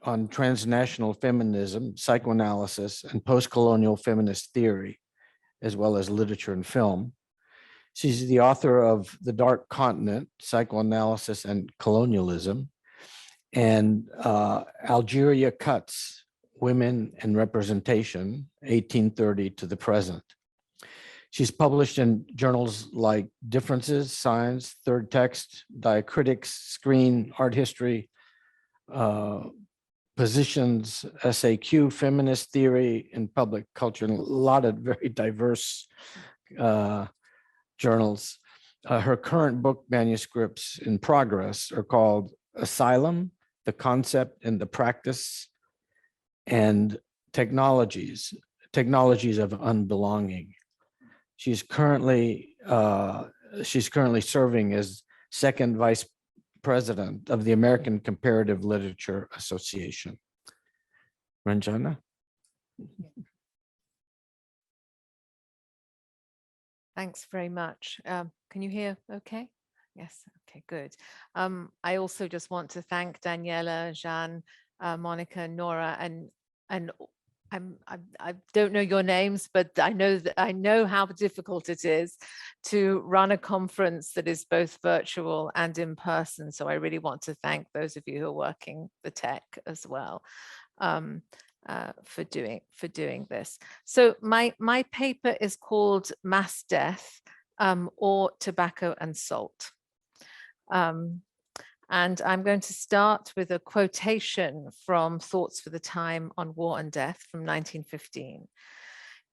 on transnational feminism, psychoanalysis, and post-colonial feminist theory, as well as literature and film. She's the author of The Dark Continent, Psychoanalysis and Colonialism, and Algeria Cuts, Women and Representation, 1830 to the Present. She's published in journals like Differences, Science, Third Text, Diacritics, Screen, Art History, Positions, SAQ, Feminist Theory, and Public Culture, and a lot of very diverse journals. Her current book manuscripts in progress are called Asylum, The Concept and the Practice, and Technologies of Unbelonging. She's currently serving as second vice president of the American Comparative Literature Association. Ranjana? Thanks very much. Can you hear okay? Yes, okay, good. I also just want to thank Daniela, Jeanne, Monica, Nora, and I don't know your names, but I know how difficult it is to run a conference that is both virtual and in person. So I really want to thank those of you who are working the tech as well for doing this. So my paper is called Mass Death or Tobacco and Salt. And I'm going to start with a quotation from Thoughts for the Time on War and Death from 1915.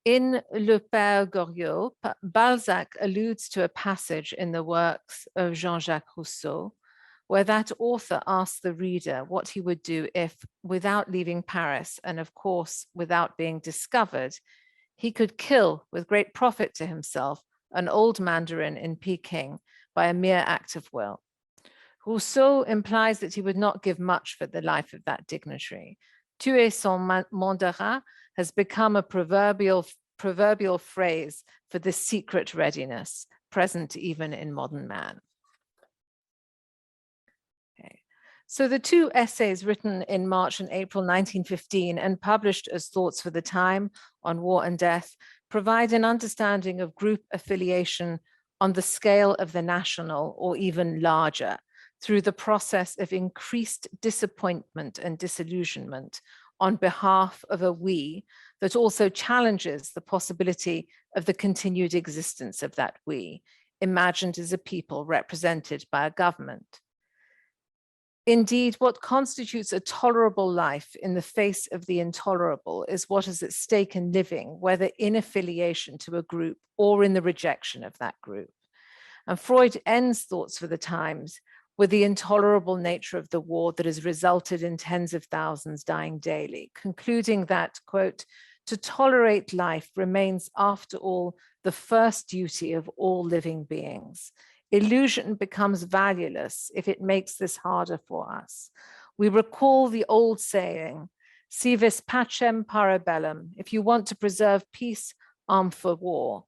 In Le Père Goriot, Balzac alludes to a passage in the works of Jean-Jacques Rousseau, where that author asks the reader what he would do if, without leaving Paris, and of course, without being discovered, he could kill with great profit to himself an old mandarin in Peking by a mere act of will. Rousseau implies that he would not give much for the life of that dignitary. Tuer son mandarin has become a proverbial phrase for this secret readiness, present even in modern man. Okay. So the two essays written in March and April 1915 and published as Thoughts for the Time on War and Death provide an understanding of group affiliation on the scale of the national or even larger, through the process of increased disappointment and disillusionment on behalf of a we that also challenges the possibility of the continued existence of that we, imagined as a people represented by a government. Indeed, what constitutes a tolerable life in the face of the intolerable is what is at stake in living, whether in affiliation to a group or in the rejection of that group. And Freud ends Thoughts for the Times with the intolerable nature of the war that has resulted in tens of thousands dying daily, concluding that, quote, to tolerate life remains after all the first duty of all living beings. Illusion becomes valueless if it makes this harder for us. We recall the old saying, si vis pacem para bellum, if you want to preserve peace, arm for war.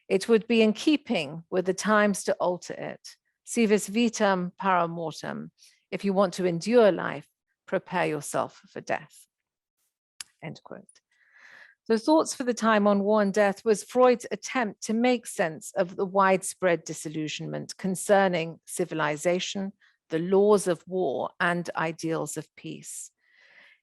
It would be in keeping with the times to alter it. Si vis vitam para mortem, if you want to endure life, prepare yourself for death. End quote. So Thoughts for the Time on War and Death was Freud's attempt to make sense of the widespread disillusionment concerning civilization, the laws of war, and ideals of peace.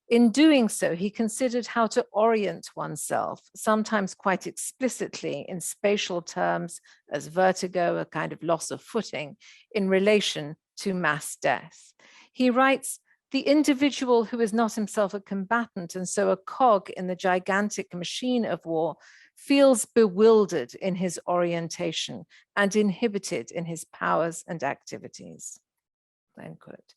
In doing so, he considered how to orient oneself, sometimes quite explicitly in spatial terms as vertigo, a kind of loss of footing, in relation to mass death. He writes, the individual who is not himself a combatant and so a cog in the gigantic machine of war feels bewildered in his orientation and inhibited in his powers and activities. End quote.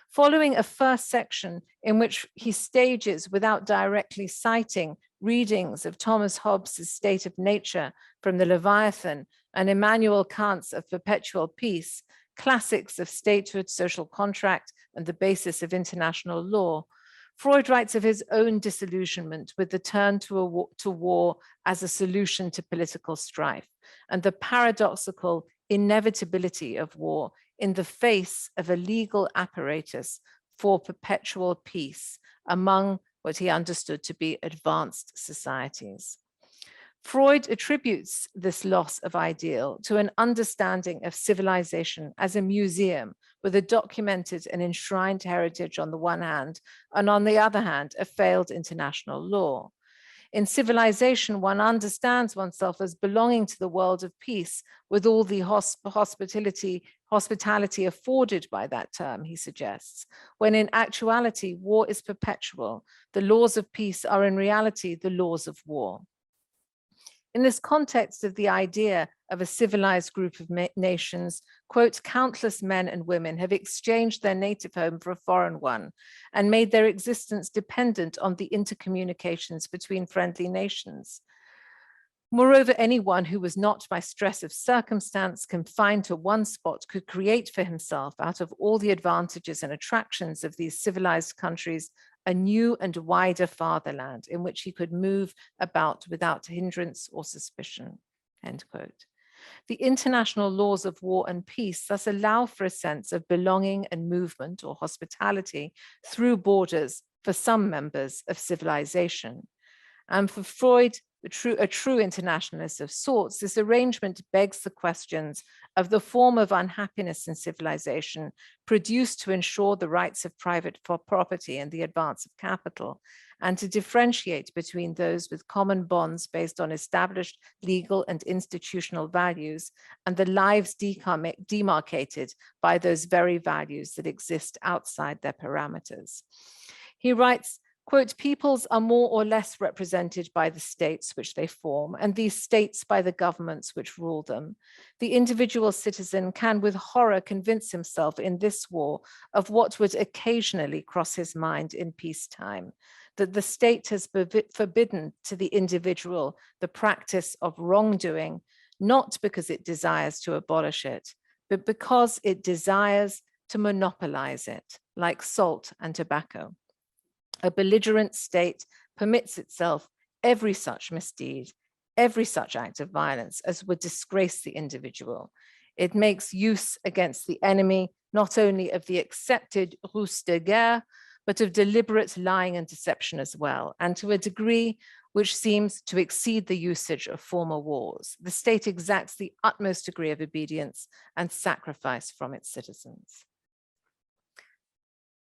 Following a first section in which he stages, without directly citing, readings of Thomas Hobbes' State of Nature from the Leviathan and Immanuel Kant's Of Perpetual Peace, classics of statehood, social contract, and the basis of international law, Freud writes of his own disillusionment with the turn to war as a solution to political strife and the paradoxical inevitability of war in the face of a legal apparatus for perpetual peace among what he understood to be advanced societies. Freud attributes this loss of ideal to an understanding of civilization as a museum with a documented and enshrined heritage on the one hand, and on the other hand, a failed international law. In civilization, one understands oneself as belonging to the world of peace with all the hospitality afforded by that term, he suggests, when in actuality, war is perpetual. The laws of peace are in reality the laws of war. In this context of the idea of a civilized group of nations, quote, countless men and women have exchanged their native home for a foreign one and made their existence dependent on the intercommunications between friendly nations. Moreover, anyone who was not by stress of circumstance confined to one spot could create for himself, out of all the advantages and attractions of these civilized countries, a new and wider fatherland in which he could move about without hindrance or suspicion, end quote. The international laws of war and peace thus allow for a sense of belonging and movement or hospitality through borders for some members of civilization. And for Freud, a true internationalist of sorts, this arrangement begs the questions of the form of unhappiness in civilization produced to ensure the rights of private property and the advance of capital, and to differentiate between those with common bonds based on established legal and institutional values and the lives demarcated by those very values that exist outside their parameters. He writes, quote, peoples are more or less represented by the states which they form, and these states by the governments which rule them. The individual citizen can with horror convince himself in this war of what would occasionally cross his mind in peacetime, that the state has forbidden to the individual the practice of wrongdoing, not because it desires to abolish it, but because it desires to monopolize it, like salt and tobacco. A belligerent state permits itself every such misdeed, every such act of violence as would disgrace the individual. It makes use against the enemy not only of the accepted ruse de guerre, but of deliberate lying and deception as well, and to a degree which seems to exceed the usage of former wars. The state exacts the utmost degree of obedience and sacrifice from its citizens.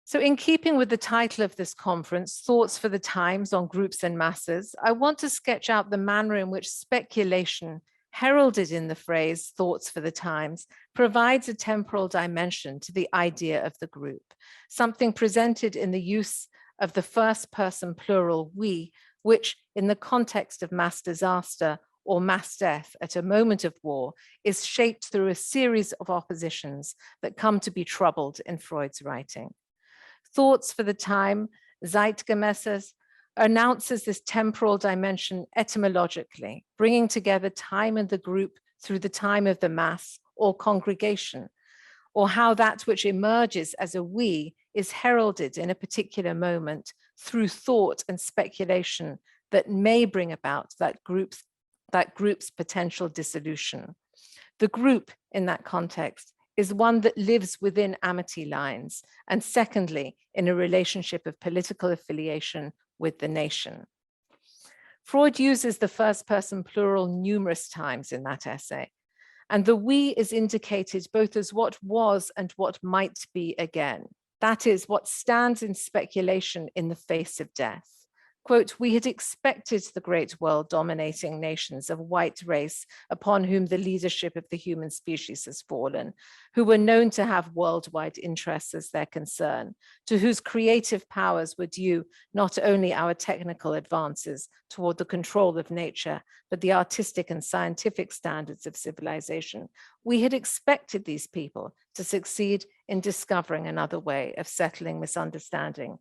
So in keeping with the title of this conference, Thoughts for the Times on Groups and Masses, I want to sketch out the manner in which speculation, heralded in the phrase thoughts for the times, provides a temporal dimension to the idea of the group, something presented in the use of the first person plural we, which in the context of mass disaster or mass death at a moment of war is shaped through a series of oppositions that come to be troubled in Freud's writing. Thoughts for the time, Zeitgemäßes, announces this temporal dimension etymologically, bringing together time and the group through the time of the mass or congregation, or how that which emerges as a we is heralded in a particular moment through thought and speculation that may bring about that group's potential dissolution. The group in that context is one that lives within amity lines, and secondly, in a relationship of political affiliation with the nation. Freud uses the first person plural numerous times in that essay, and the we is indicated both as what was and what might be again. That is, what stands in speculation in the face of death. Quote, we had expected the great world dominating nations of white race upon whom the leadership of the human species has fallen, who were known to have worldwide interests as their concern, to whose creative powers were due not only our technical advances toward the control of nature, but the artistic and scientific standards of civilization. We had expected these people to succeed in discovering another way of settling misunderstanding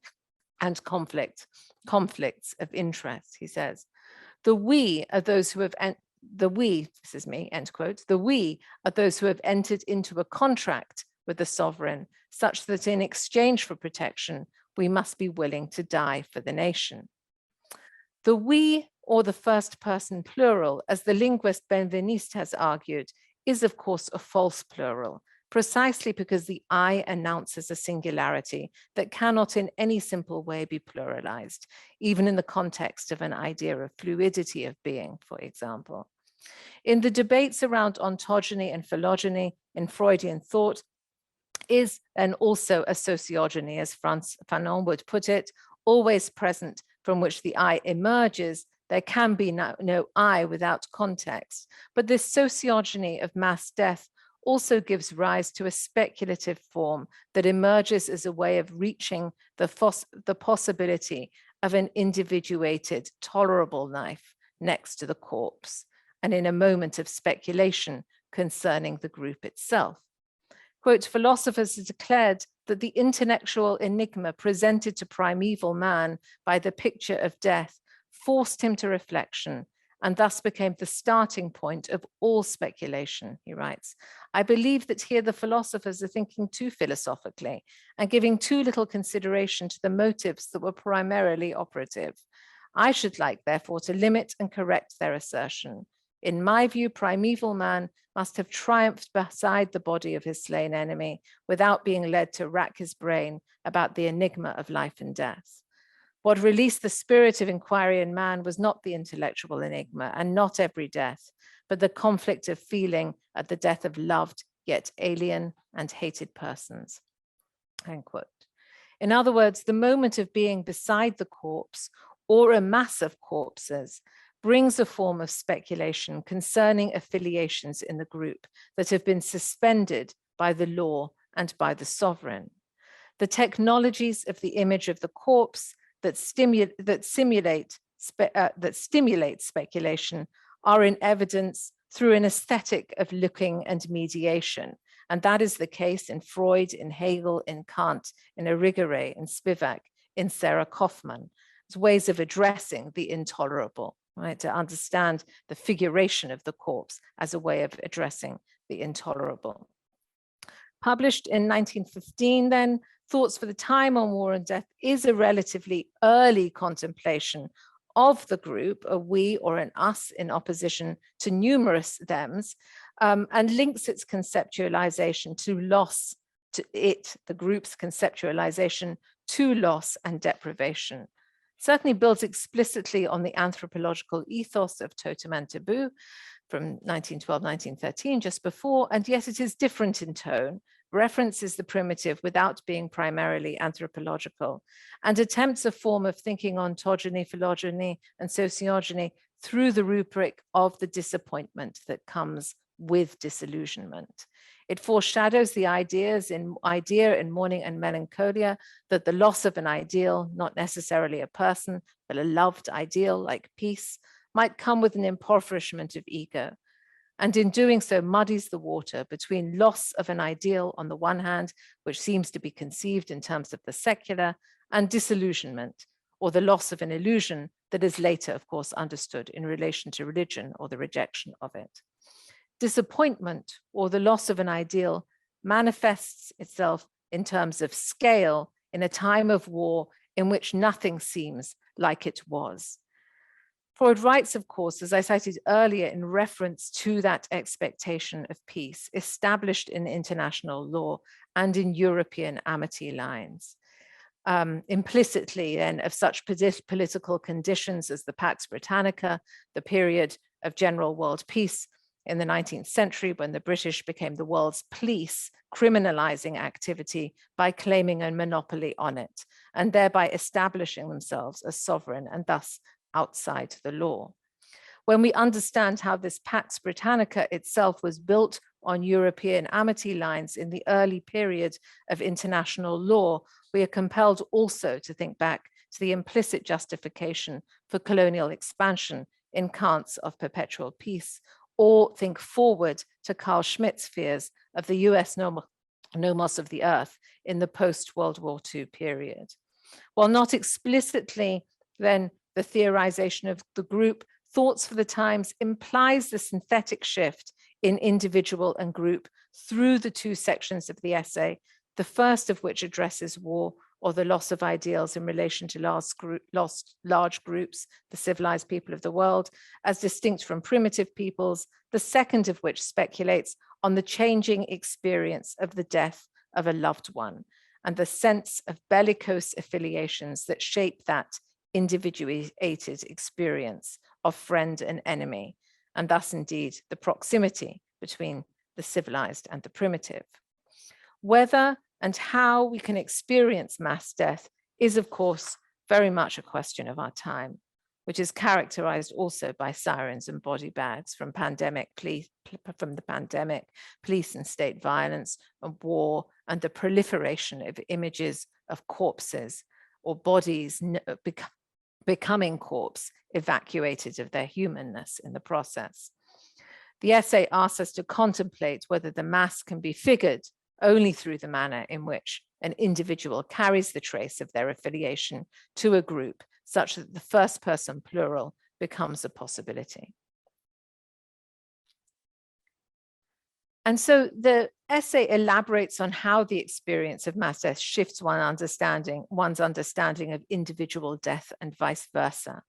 and conflicts of interest, he says. The we are those who have, the we, this is me, end quote, the we are those who have entered into a contract with the sovereign such that in exchange for protection, we must be willing to die for the nation. The we, or the first person plural, as the linguist Benveniste has argued, is of course a false plural, precisely because the I announces a singularity that cannot in any simple way be pluralized, even in the context of an idea of fluidity of being, for example. In the debates around ontogeny and phylogeny in Freudian thought is then also a sociogeny, as Frantz Fanon would put it, always present, from which the I emerges. There can be no I without context, but this sociogeny of mass death also gives rise to a speculative form that emerges as a way of reaching the possibility of an individuated, tolerable life next to the corpse, and in a moment of speculation concerning the group itself. Quote, philosophers have declared that the intellectual enigma presented to primeval man by the picture of death forced him to reflection, and thus became the starting point of all speculation, he writes. I believe that here the philosophers are thinking too philosophically and giving too little consideration to the motives that were primarily operative. I should like, therefore, to limit and correct their assertion. In my view, primeval man must have triumphed beside the body of his slain enemy without being led to rack his brain about the enigma of life and death. What released the spirit of inquiry in man was not the intellectual enigma and not every death, but the conflict of feeling at the death of loved yet alien and hated persons. End quote. In other words, the moment of being beside the corpse or a mass of corpses brings a form of speculation concerning affiliations in the group that have been suspended by the law and by the sovereign. The technologies of the image of the corpse that stimulate speculation are in evidence through an aesthetic of looking and mediation. And that is the case in Freud, in Hegel, in Kant, in Irigaray, in Spivak, in Sarah Kaufman. It's ways of addressing the intolerable, right? To understand the figuration of the corpse as a way of addressing the intolerable. Published in 1915 then, Thoughts for the Time on War and Death is a relatively early contemplation of the group, a we or an us in opposition to numerous thems, and links its conceptualization to loss, the group's conceptualization to loss and deprivation. Certainly builds explicitly on the anthropological ethos of Totem and Taboo from 1912, 1913, just before, and yet it is different in tone, references the primitive without being primarily anthropological, and attempts a form of thinking ontogeny, phylogeny, and sociogeny through the rubric of the disappointment that comes with disillusionment. It foreshadows the idea in Mourning and Melancholia that the loss of an ideal, not necessarily a person, but a loved ideal like peace, might come with an impoverishment of ego, and in doing so muddies the water between loss of an ideal on the one hand, which seems to be conceived in terms of the secular, and disillusionment, or the loss of an illusion that is later, of course, understood in relation to religion or the rejection of it. Disappointment, or the loss of an ideal, manifests itself in terms of scale in a time of war in which nothing seems like it was. Freud writes, of course, as I cited earlier, in reference to that expectation of peace established in international law and in European amity lines. Implicitly, then, of such political conditions as the Pax Britannica, the period of general world peace in the 19th century, when the British became the world's police, criminalizing activity by claiming a monopoly on it, and thereby establishing themselves as sovereign and thus outside the law. When we understand how this Pax Britannica itself was built on European amity lines in the early period of international law, we are compelled also to think back to the implicit justification for colonial expansion in Kant's Of Perpetual Peace, or think forward to Carl Schmitt's fears of the US nomos of the earth in the post-World War II period. While not explicitly then the theorization of the group, Thoughts for the Times implies the synthetic shift in individual and group through the two sections of the essay, the first of which addresses war or the loss of ideals in relation to large groups, the civilized people of the world, as distinct from primitive peoples, the second of which speculates on the changing experience of the death of a loved one and the sense of bellicose affiliations that shape that individuated experience of friend and enemy, and thus indeed the proximity between the civilized and the primitive. Whether and how we can experience mass death is, of course, very much a question of our time, which is characterized also by sirens and body bags from the pandemic, police and state violence and war, and the proliferation of images of corpses or bodies becoming corpse, evacuated of their humanness in the process. The essay asks us to contemplate whether the mass can be figured only through the manner in which an individual carries the trace of their affiliation to a group, such that the first person plural becomes a possibility. And so the essay elaborates on how the experience of mass death shifts one's understanding of individual death and vice versa.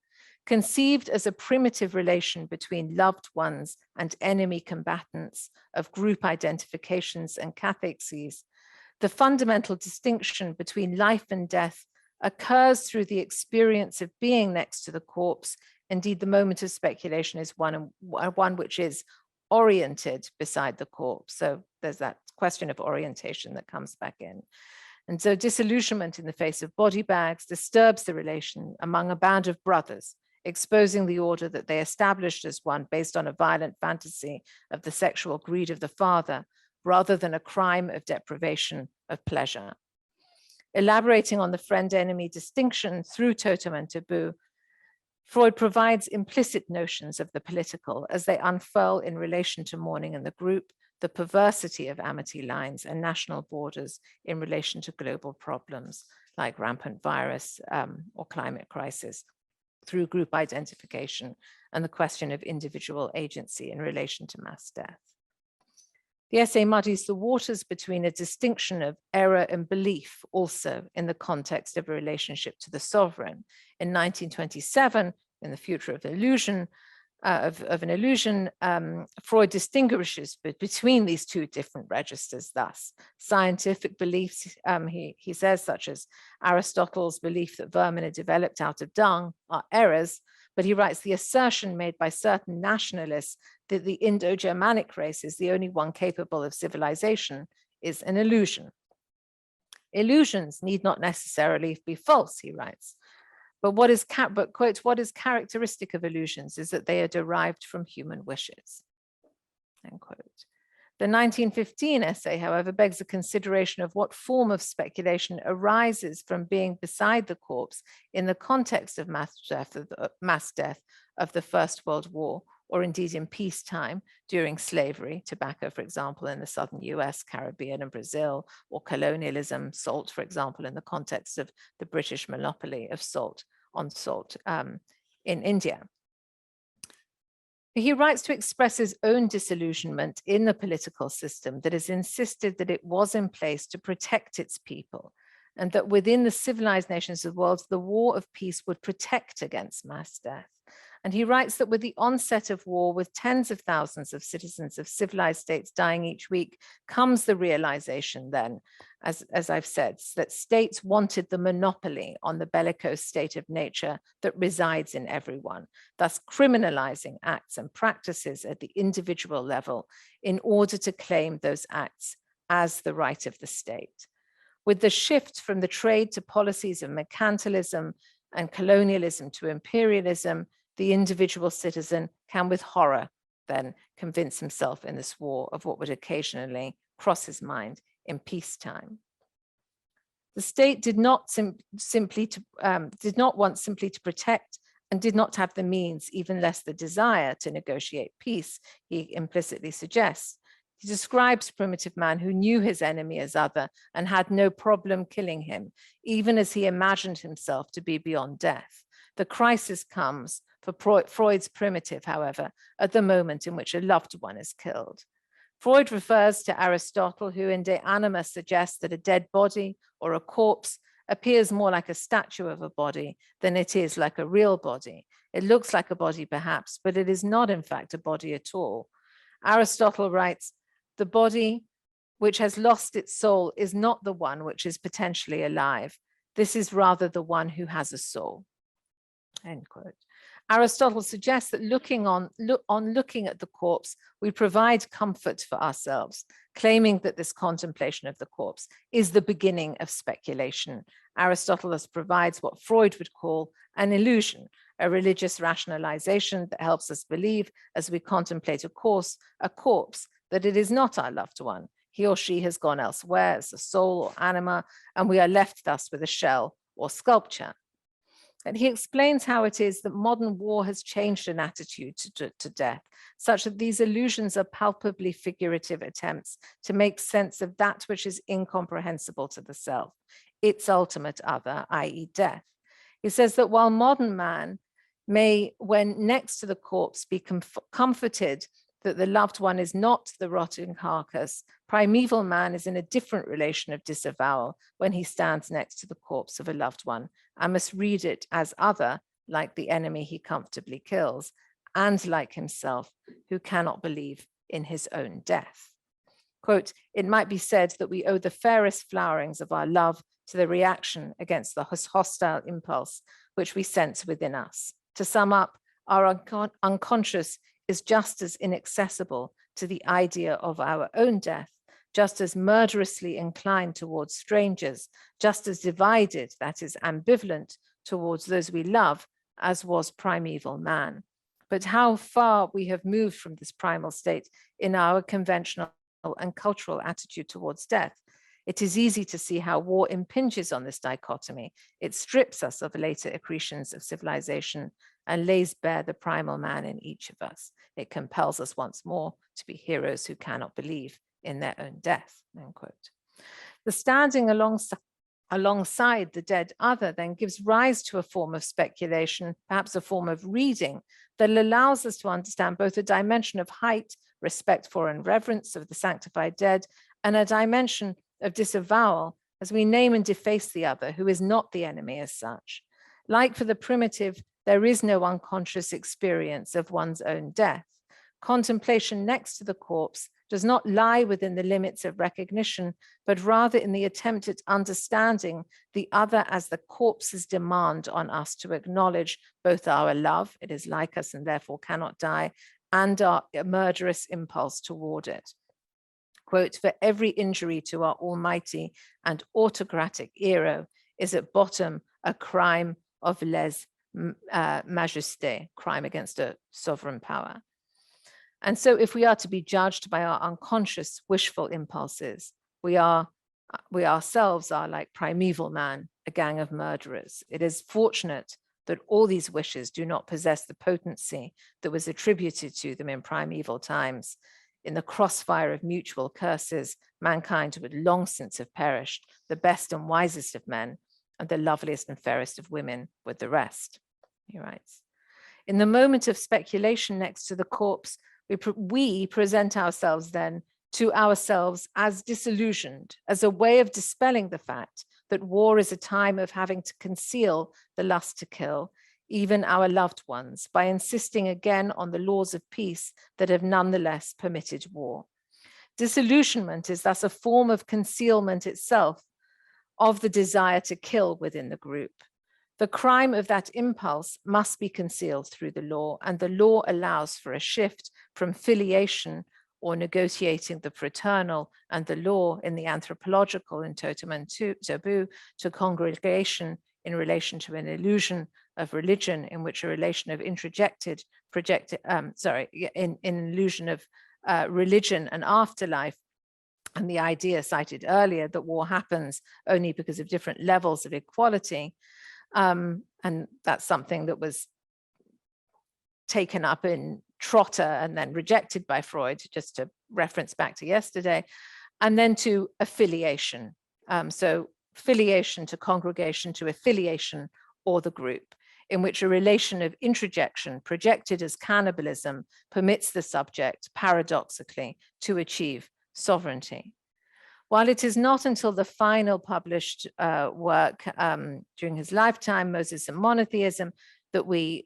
Conceived as a primitive relation between loved ones and enemy combatants of group identifications and cathexes, the fundamental distinction between life and death occurs through the experience of being next to the corpse. Indeed, the moment of speculation is one which is oriented beside the corpse. So there's that question of orientation that comes back in. And so disillusionment in the face of body bags disturbs the relation among a band of brothers, exposing the order that they established as one based on a violent fantasy of the sexual greed of the father, rather than a crime of deprivation of pleasure. Elaborating on the friend-enemy distinction through totem and taboo, Freud provides implicit notions of the political as they unfurl in relation to mourning in the group, the perversity of amity lines and national borders in relation to global problems like rampant virus or climate crisis, through group identification and the question of individual agency in relation to mass death. The essay muddies the waters between a distinction of error and belief also in the context of a relationship to the sovereign. In 1927, in The Future of Illusion, Freud distinguishes between these two different registers thus. Scientific beliefs, he says, such as Aristotle's belief that vermin are developed out of dung are errors, but he writes the assertion made by certain nationalists that the Indo-Germanic race is the only one capable of civilization is an illusion. Illusions need not necessarily be false, he writes. But quote, what is characteristic of illusions is that they are derived from human wishes, end quote. The 1915 essay, however, begs a consideration of what form of speculation arises from being beside the corpse in the context of mass death of the First World War, or indeed in peacetime during slavery, tobacco, for example, in the southern US, Caribbean, and Brazil, or colonialism, salt, for example, in the context of the British monopoly of salt in India. He writes to express his own disillusionment in the political system that has insisted that it was in place to protect its people, and that within the civilized nations of the world, the war of peace would protect against mass death. And he writes that with the onset of war, with tens of thousands of citizens of civilized states dying each week, comes the realization then, as I've said, that states wanted the monopoly on the bellicose state of nature that resides in everyone, thus criminalizing acts and practices at the individual level in order to claim those acts as the right of the state. With the shift from the trade to policies of mercantilism and colonialism to imperialism, the individual citizen can with horror then convince himself in this war of what would occasionally cross his mind in peacetime. The state did not want simply to protect and did not have the means, even less the desire, to negotiate peace, he implicitly suggests. He describes primitive man who knew his enemy as other and had no problem killing him, even as he imagined himself to be beyond death. The crisis comes for Freud's primitive, however, at the moment in which a loved one is killed. Freud refers to Aristotle, who in De Anima suggests that a dead body or a corpse appears more like a statue of a body than it is like a real body. It looks like a body perhaps, but it is not in fact a body at all. Aristotle writes, the body which has lost its soul is not the one which is potentially alive. This is rather the one who has a soul, end quote. Aristotle suggests that looking at the corpse, we provide comfort for ourselves, claiming that this contemplation of the corpse is the beginning of speculation. Aristotle thus provides what Freud would call an illusion, a religious rationalization that helps us believe, as we contemplate a corpse, that it is not our loved one. He or she has gone elsewhere as a soul or anima, and we are left thus with a shell or sculpture. And he explains how it is that modern war has changed an attitude to death, such that these illusions are palpably figurative attempts to make sense of that which is incomprehensible to the self, its ultimate other, i.e. death. He says that while modern man may, when next to the corpse, be comforted that the loved one is not the rotting carcass, primeval man is in a different relation of disavowal when he stands next to the corpse of a loved one and must read it as other, like the enemy he comfortably kills, and like himself, who cannot believe in his own death. Quote, it might be said that we owe the fairest flowerings of our love to the reaction against the hostile impulse which we sense within us. To sum up, our unconscious is just as inaccessible to the idea of our own death, just as murderously inclined towards strangers, just as divided, that is ambivalent, towards those we love, as was primeval man. But how far we have moved from this primal state in our conventional and cultural attitude towards death. It is easy to see how war impinges on this dichotomy. It strips us of later accretions of civilization and lays bare the primal man in each of us. It compels us once more to be heroes who cannot believe in their own death, end quote. The standing alongside the dead other then gives rise to a form of speculation, perhaps a form of reading, that allows us to understand both a dimension of height, respect for and reverence of the sanctified dead, and a dimension of disavowal as we name and deface the other, who is not the enemy as such. Like for the primitive, there is no unconscious experience of one's own death. Contemplation next to the corpse does not lie within the limits of recognition, but rather in the attempt at understanding the other as the corpse's demand on us to acknowledge both our love, it is like us and therefore cannot die, and our murderous impulse toward it. Quote, for every injury to our almighty and autocratic hero is at bottom a crime of lèse-majesté, crime against a sovereign power. And so if we are to be judged by our unconscious wishful impulses, we ourselves are like primeval man, a gang of murderers. It is fortunate that all these wishes do not possess the potency that was attributed to them in primeval times. In the crossfire of mutual curses, mankind would long since have perished, the best and wisest of men, and the loveliest and fairest of women with the rest, he writes. In the moment of speculation next to the corpse, we present ourselves then to ourselves as disillusioned, as a way of dispelling the fact that war is a time of having to conceal the lust to kill, even our loved ones, by insisting again on the laws of peace that have nonetheless permitted war. Disillusionment is thus a form of concealment itself of the desire to kill within the group. The crime of that impulse must be concealed through the law, and the law allows for a shift from filiation or negotiating the fraternal and the law in the anthropological in totem and taboo to congregation in relation to an illusion of religion in which a relation of illusion of religion and afterlife, and the idea cited earlier that war happens only because of different levels of equality. And that's something that was taken up in Trotter and then rejected by Freud, just to reference back to yesterday, and then to affiliation. So filiation to congregation to affiliation or the group, in which a relation of introjection projected as cannibalism permits the subject, paradoxically, to achieve sovereignty. While it is not until the final published work during his lifetime, Moses and Monotheism, that we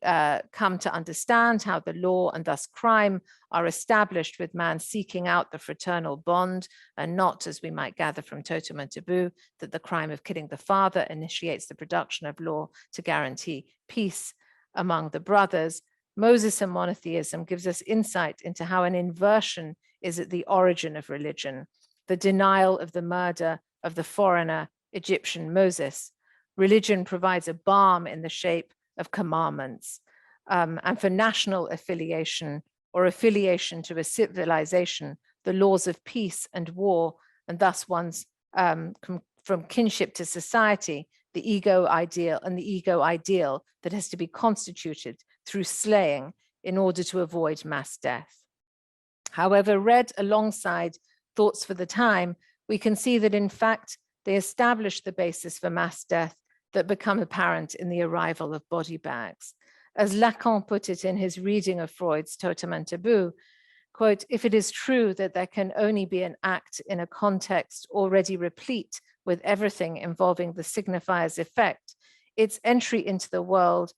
come to understand how the law and thus crime are established with man seeking out the fraternal bond, and not, as we might gather from Totem and Taboo, that the crime of killing the father initiates the production of law to guarantee peace among the brothers. Moses and Monotheism gives us insight into how an inversion is at the origin of religion, the denial of the murder of the foreigner Egyptian Moses. Religion provides a balm in the shape of commandments, and for national affiliation or affiliation to a civilization, the laws of peace and war, and thus one's from kinship to society, the ego ideal and the ego ideal that has to be constituted through slaying in order to avoid mass death. However, read alongside Thoughts for the Time, we can see that in fact, they establish the basis for mass death that become apparent in the arrival of body bags. As Lacan put it in his reading of Freud's Totem and Taboo, quote, if it is true that there can only be an act in a context already replete with everything involving the signifier's effect, its entry into the world,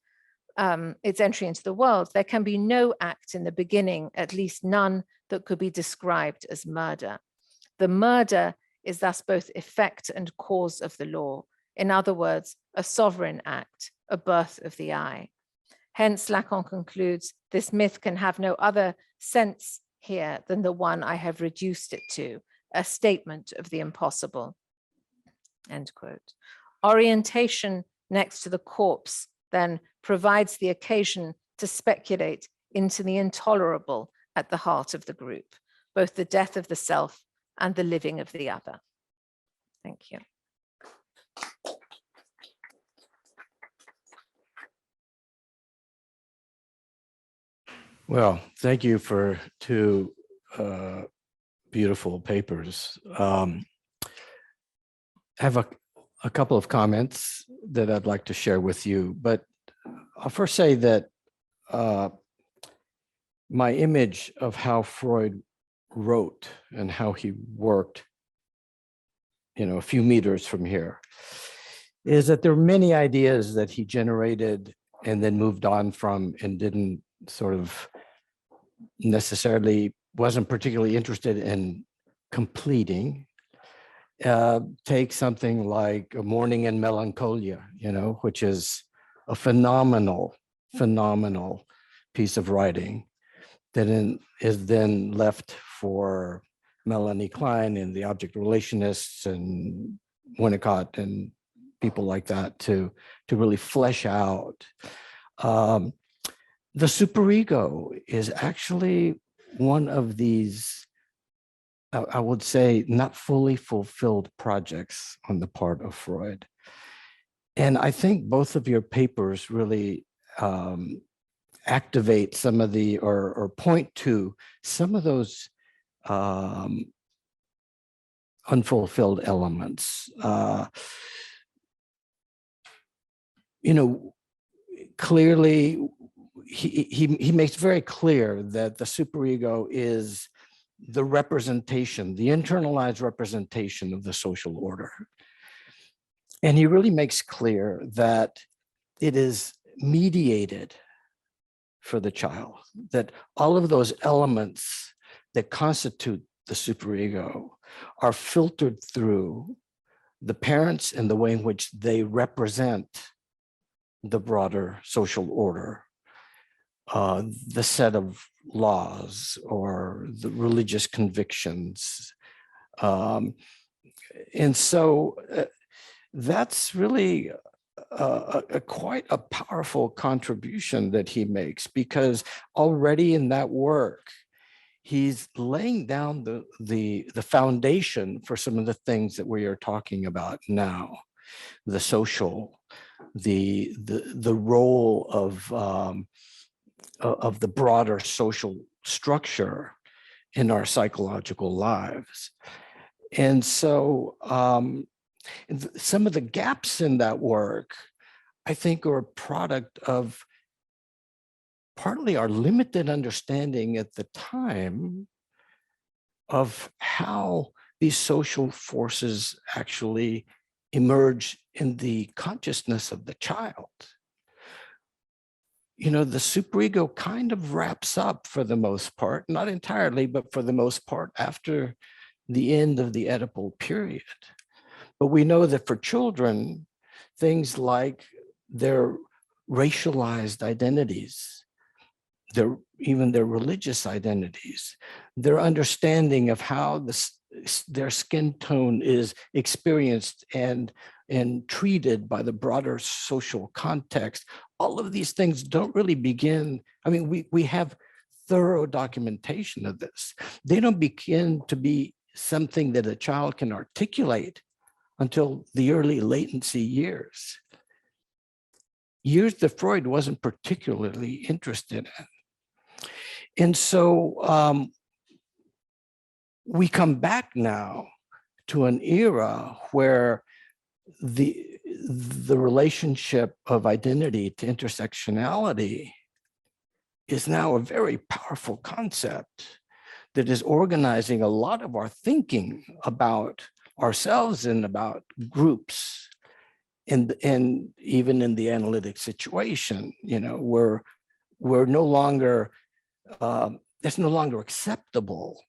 there can be no act in the beginning, at least none that could be described as murder. The murder is thus both effect and cause of the law. In other words, a sovereign act, a birth of the eye. Hence, Lacan concludes, this myth can have no other sense here than the one I have reduced it to, a statement of the impossible, end quote. Orientation next to the corpse then provides the occasion to speculate into the intolerable at the heart of the group, both the death of the self and the living of the other. Thank you. Well, thank you for two beautiful papers. I have a couple of comments that I'd like to share with you, but I'll first say that my image of how Freud wrote and how he worked, a few meters from here, is that there are many ideas that he generated and then moved on from and didn't sort of necessarily wasn't particularly interested in completing. Take something like A Morning in Melancholia, which is a phenomenal piece of writing that is then left for Melanie Klein and the object relationists and Winnicott and people like that to really flesh out. The superego is actually one of these, I would say, not fully fulfilled projects on the part of Freud. And I think both of your papers really activate some of the, or point to some of those unfulfilled elements. Clearly, he makes very clear that the superego is the representation, the internalized representation of the social order. And he really makes clear that it is mediated for the child, that all of those elements that constitute the superego are filtered through the parents and the way in which they represent the broader social order, the set of laws or the religious convictions. And so that's really quite a powerful contribution that he makes, because already in that work, he's laying down the foundation for some of the things that we are talking about now, the social, the role of the broader social structure in our psychological lives. And so some of the gaps in that work, I think, are a product of partly our limited understanding at the time of how these social forces actually emerge in the consciousness of the child. The superego kind of wraps up for the most part, not entirely, but for the most part after the end of the Oedipal period. But we know that for children, things like their racialized identities, even their religious identities, their understanding of how their skin tone is experienced and treated by the broader social context, all of these things don't really begin. I mean, we have thorough documentation of this. They don't begin to be something that a child can articulate until the early latency years that Freud wasn't particularly interested in. And so we come back now to an era where the relationship of identity to intersectionality is now a very powerful concept that is organizing a lot of our thinking about ourselves and about groups. And even in the analytic situation, we're no longer, it's no longer acceptable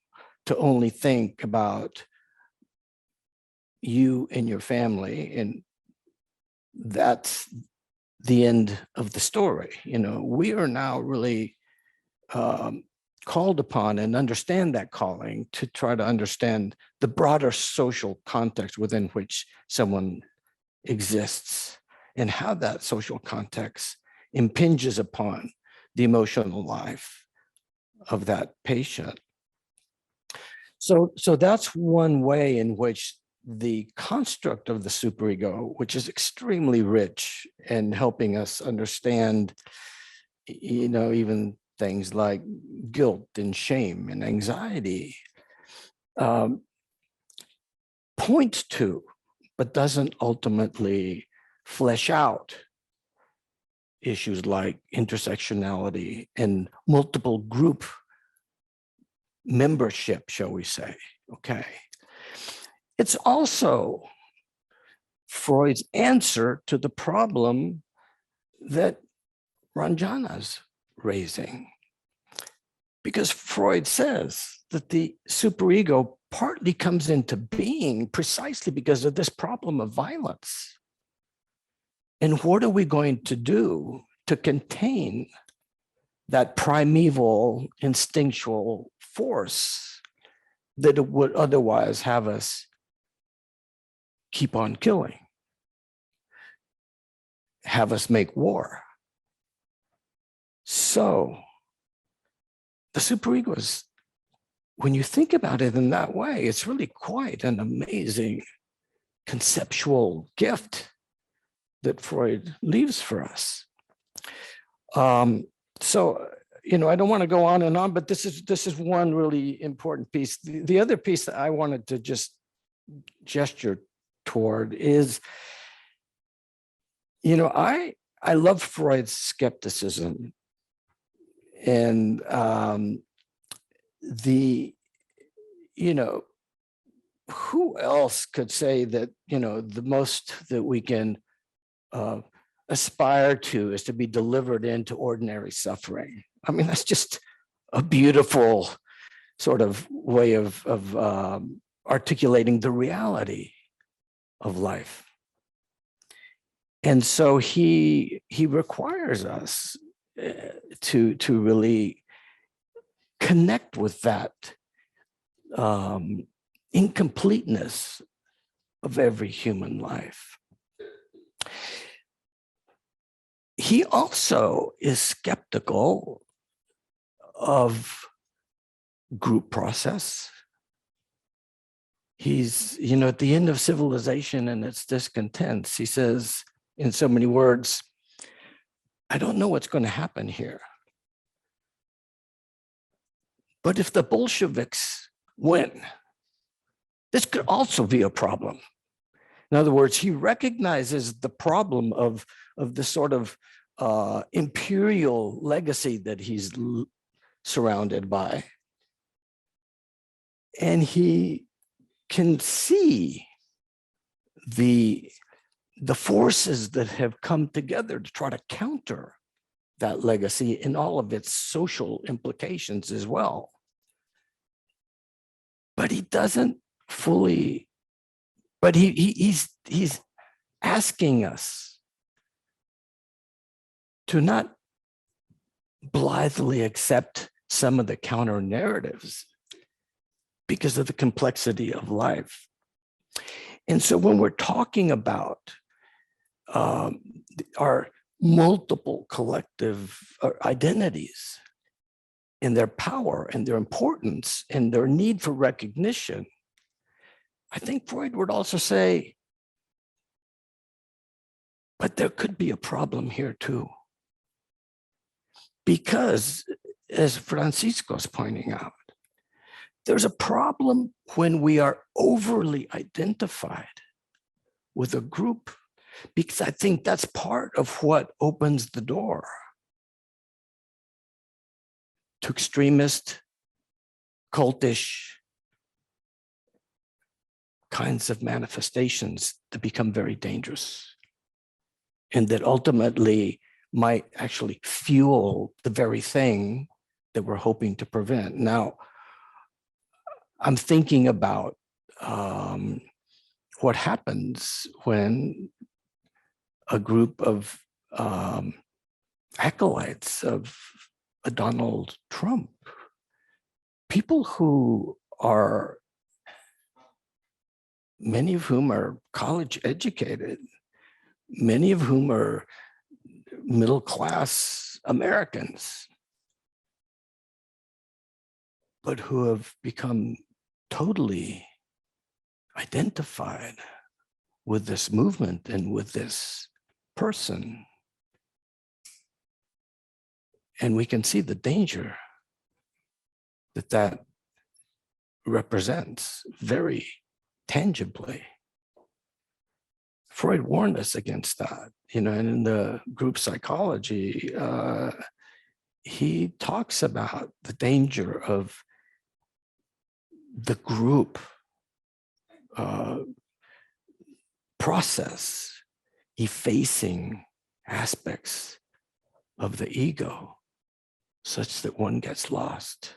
to only think about you and your family, and that's the end of the story. We are now really called upon and understand that calling to try to understand the broader social context within which someone exists and how that social context impinges upon the emotional life of that patient. So that's one way in which the construct of the superego, which is extremely rich in helping us understand, even things like guilt and shame and anxiety, points to, but doesn't ultimately flesh out issues like intersectionality and multiple group membership, shall we say, okay? It's also Freud's answer to the problem that Ranjana's raising, because Freud says that the superego partly comes into being precisely because of this problem of violence. And what are we going to do to contain that primeval instinctual force that it would otherwise have us keep on killing, have us make war. So the superego is, when you think about it in that way, it's really quite an amazing conceptual gift that Freud leaves for us. So, you know, I don't want to go on and on, but this is one really important piece. The other piece that I wanted to just gesture toward is, you know, I love Freud's skepticism, and you know, who else could say that, you know, the most that we can aspire to is to be delivered into ordinary suffering? I mean, that's just a beautiful sort of way of articulating the reality of life. And so he requires us to really connect with that incompleteness of every human life. He also is skeptical of group process. He's, you know, at the end of civilization and its discontents, he says, in so many words, I don't know what's going to happen here. But if the Bolsheviks win, this could also be a problem. In other words, he recognizes the problem of the sort of imperial legacy that he's surrounded by. And he can see the forces that have come together to try to counter that legacy in all of its social implications as well. But he doesn't fully, but he's asking us to not blithely accept some of the counter narratives because of the complexity of life. And so when we're talking about our multiple collective identities and their power and their importance and their need for recognition, I think Freud would also say, but there could be a problem here too. Because, as Francisco's pointing out, there's a problem when we are overly identified with a group, because I think that's part of what opens the door to extremist, cultish kinds of manifestations that become very dangerous and that ultimately might actually fuel the very thing that we're hoping to prevent. Now, I'm thinking about what happens when a group of acolytes of Donald Trump, people who are, many of whom are college educated, many of whom are middle-class Americans, but who have become totally identified with this movement and with this person. And we can see the danger that that represents very tangibly. Freud warned us against that, you know, and in the group psychology, he talks about the danger of the group process effacing aspects of the ego such that one gets lost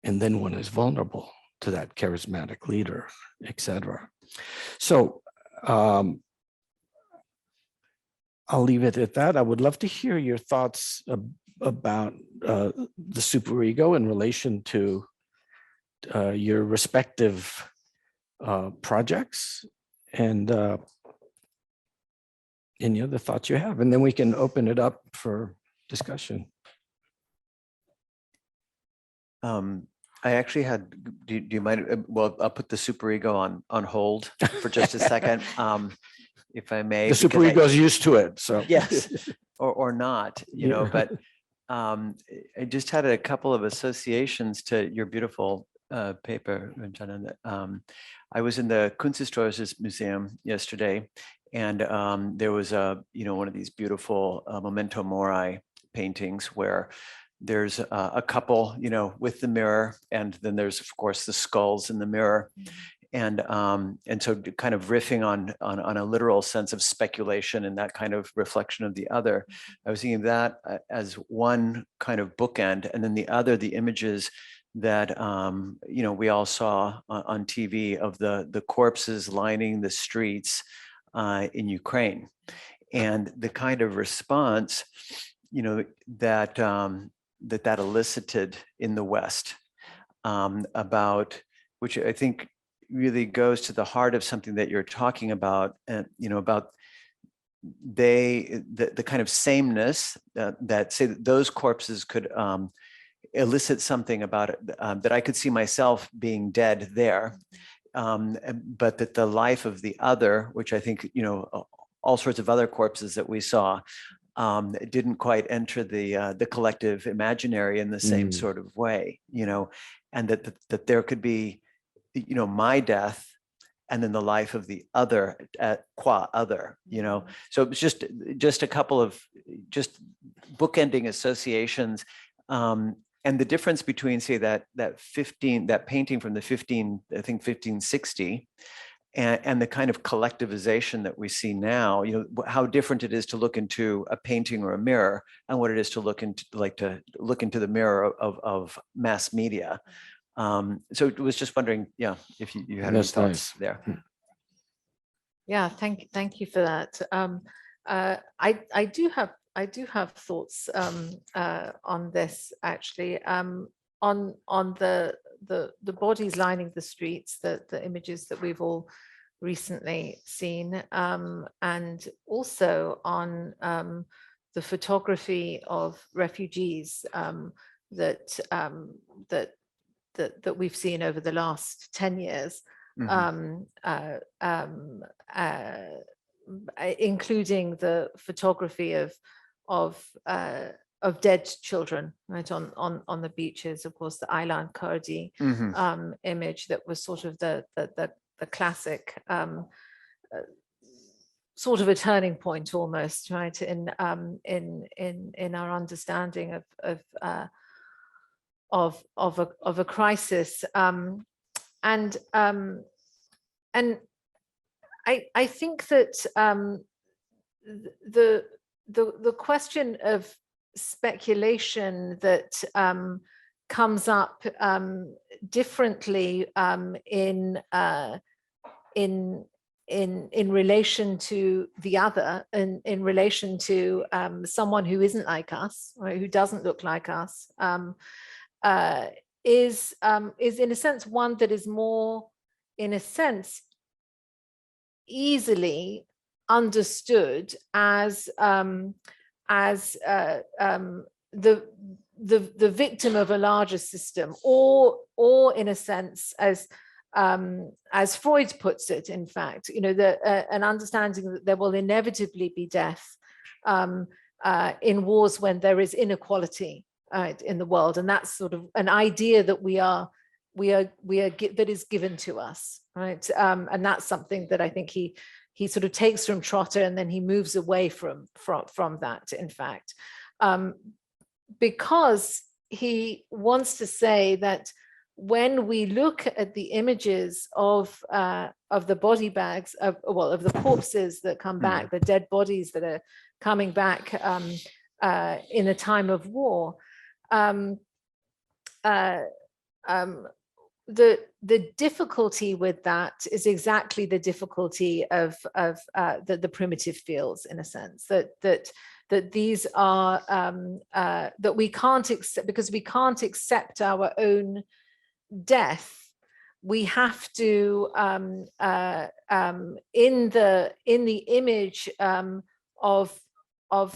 and then one is vulnerable to that charismatic leader, etc. So I'll leave it at that. I would love to hear your thoughts about the superego in relation to your respective projects and any other thoughts you have, and then we can open it up for discussion. I actually had, do you mind? Well, I'll put the superego on hold for just a second, if I may. The superego is used to it, so. Yes, or not, you know, Yeah. but I just had a couple of associations to your beautiful paper, Ranjana. I was in the Kunsthistorisches Museum yesterday, and there was one of these beautiful memento mori paintings where there's a couple, with the mirror, and then there's of course the skulls in the mirror, and so kind of riffing on a literal sense of speculation and that kind of reflection of the other. I was thinking of that as one kind of bookend, and then the other, the images that we all saw on TV of the corpses lining the streets in Ukraine, and the kind of response that elicited in the West, about, which I think really goes to the heart of something that you're talking about, and about the kind of sameness that say that those corpses could elicit something about it, that I could see myself being dead there, but that the life of the other, which I think all sorts of other corpses that we saw, didn't quite enter the collective imaginary in the same sort of way, and that there could be, my death and then the life of the other, qua other, So it was just a couple of just bookending associations, and the difference between, say, that painting from the 1560. And the kind of collectivization that we see now, how different it is to look into a painting or a mirror, and what it is to look into the mirror of mass media. So it was just wondering, if you had any thoughts there. Yeah, thank you for that. I do have thoughts on this, actually. On the bodies lining the streets, the images that we've all recently seen, and also on the photography of refugees that we've seen over the last 10 years, including the photography of dead children, right, on the beaches. Of course, the Aylan Kurdi image that was sort of the classic, sort of a turning point almost, right, in our understanding of a crisis, and I think that the question of speculation that comes up differently in relation to the other, and in relation to someone who isn't like us, right, who doesn't look like us, is in a sense one that is more, in a sense, easily understood as the victim of a larger system, or in a sense, as Freud puts it, in fact, an understanding that there will inevitably be death in wars when there is inequality in the world, and that's sort of an idea that that is given to us, right? And that's something that I think he sort of takes from Trotter, and then he moves away from that, in fact, because he wants to say that when we look at the images of the body bags, of the corpses that come back, the dead bodies that are coming back in a time of war, the difficulty with that is exactly the difficulty of the primitive feels, in a sense, that these are that we can't accept, because we can't accept our own death, we have to, in the image of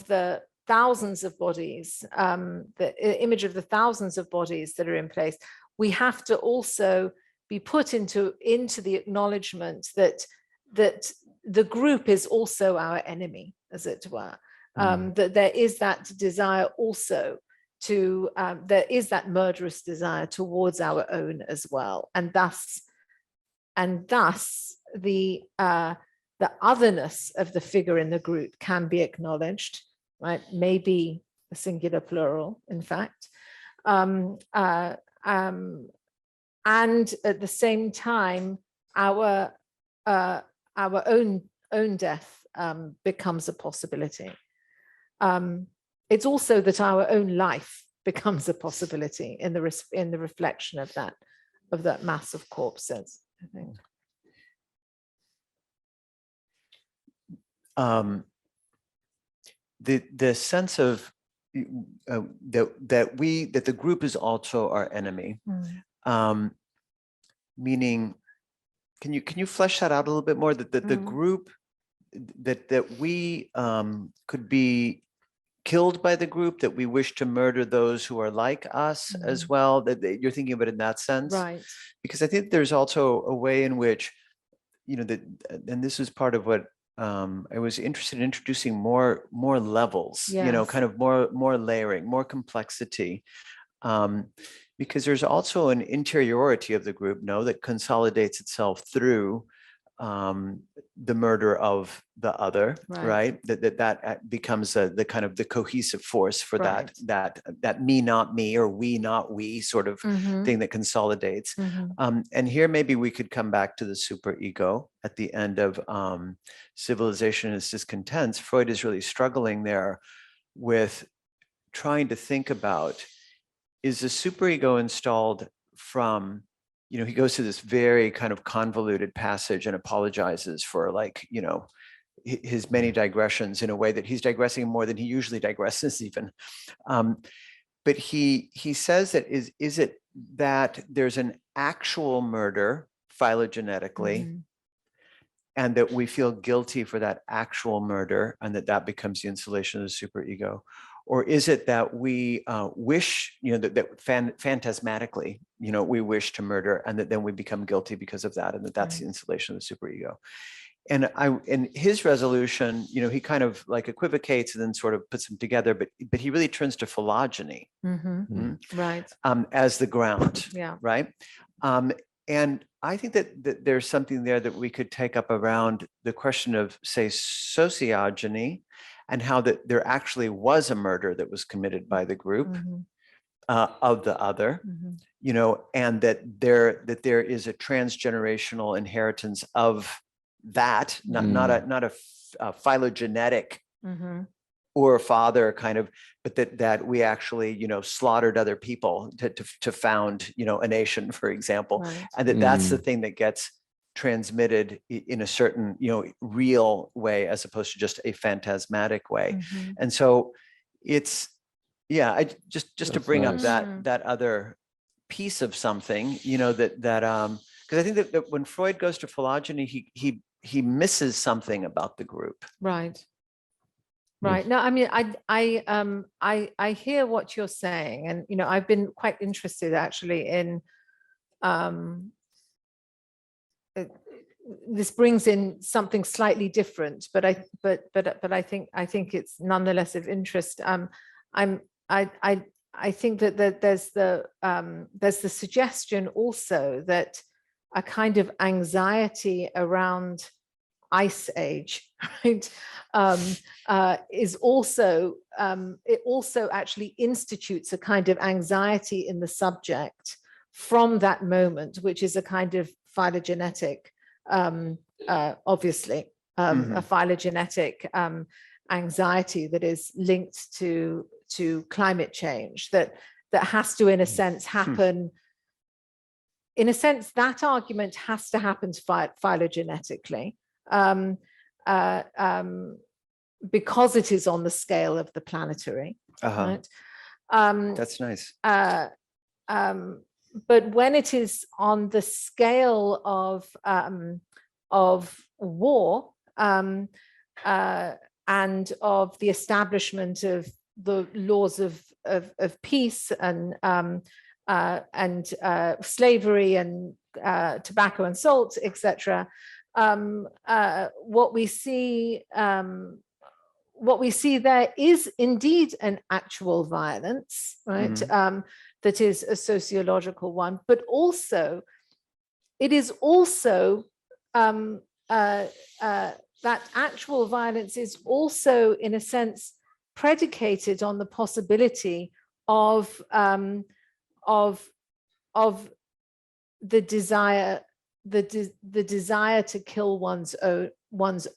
the thousands of bodies, the image of the thousands of bodies that are in place, we have to also be put into the acknowledgement that the group is also our enemy, as it were. That there is that desire also to, there is that murderous desire towards our own as well. And thus the otherness of the figure in the group can be acknowledged, right? Maybe a singular plural, in fact. And at the same time, our own death becomes a possibility. It's also that our own life becomes a possibility in the reflection of that mass of corpses, I think. The sense of that the group is also our enemy, meaning, can you flesh that out a little bit more? That the group, that we could be killed by the group, that we wish to murder those who are like us as well, that you're thinking of it in that sense, Right? Because I think there's also a way in which, that, and this is part of what I was interested in introducing more levels, Yes. kind of more layering, more complexity, because there's also an interiority of the group, that consolidates itself through the murder of the other, right? That becomes the kind of the cohesive force for that me not me, or we not we sort of thing that consolidates. And here maybe we could come back to the superego at the end of Civilization is Discontents. Freud is really struggling there with trying to think about, is the superego installed from, he goes to this very kind of convoluted passage and apologizes for, like, his many digressions, in a way that he's digressing more than he usually digresses even. But he says that is it that there's an actual murder phylogenetically, and that we feel guilty for that actual murder, and that becomes the installation of the superego? Or is it that we wish, that phantasmatically, we wish to murder, and that then we become guilty because of that, and that's the installation of the superego? And in his resolution, he kind of like equivocates and then sort of puts them together, but he really turns to phylogeny, Right, as the ground, yeah, right? And I think that there's something there that we could take up around the question of, say, sociogeny, and how that there actually was a murder that was committed by the group of the other, and that there is a transgenerational inheritance of that, not a phylogenetic or a father kind of, but that we actually, slaughtered other people to found, a nation, for example, and that's the thing that gets transmitted in a certain, real way, as opposed to just a phantasmatic way. And so it's, I just to bring up that other piece of something, that because I think that when Freud goes to phylogeny, he misses something about the group. Right. No, I mean, I hear what you're saying, and I've been quite interested actually in this brings in something slightly different, but I think it's nonetheless of interest. I think that there's the suggestion also that a kind of anxiety around Ice Age, right, is also it also actually institutes a kind of anxiety in the subject from that moment, which is a kind of phylogenetic, obviously, a phylogenetic anxiety that is linked to climate change, that has to, in a sense, happen. In a sense, that argument has to happen phylogenetically, because it is on the scale of the planetary. Right? That's nice. but when it is on the scale of war and of the establishment of the laws of peace and slavery and tobacco and salt, etc., what we see there is indeed an actual violence, right? That is a sociological one, but also it is also that actual violence is also, in a sense, predicated on the possibility of the desire to kill one's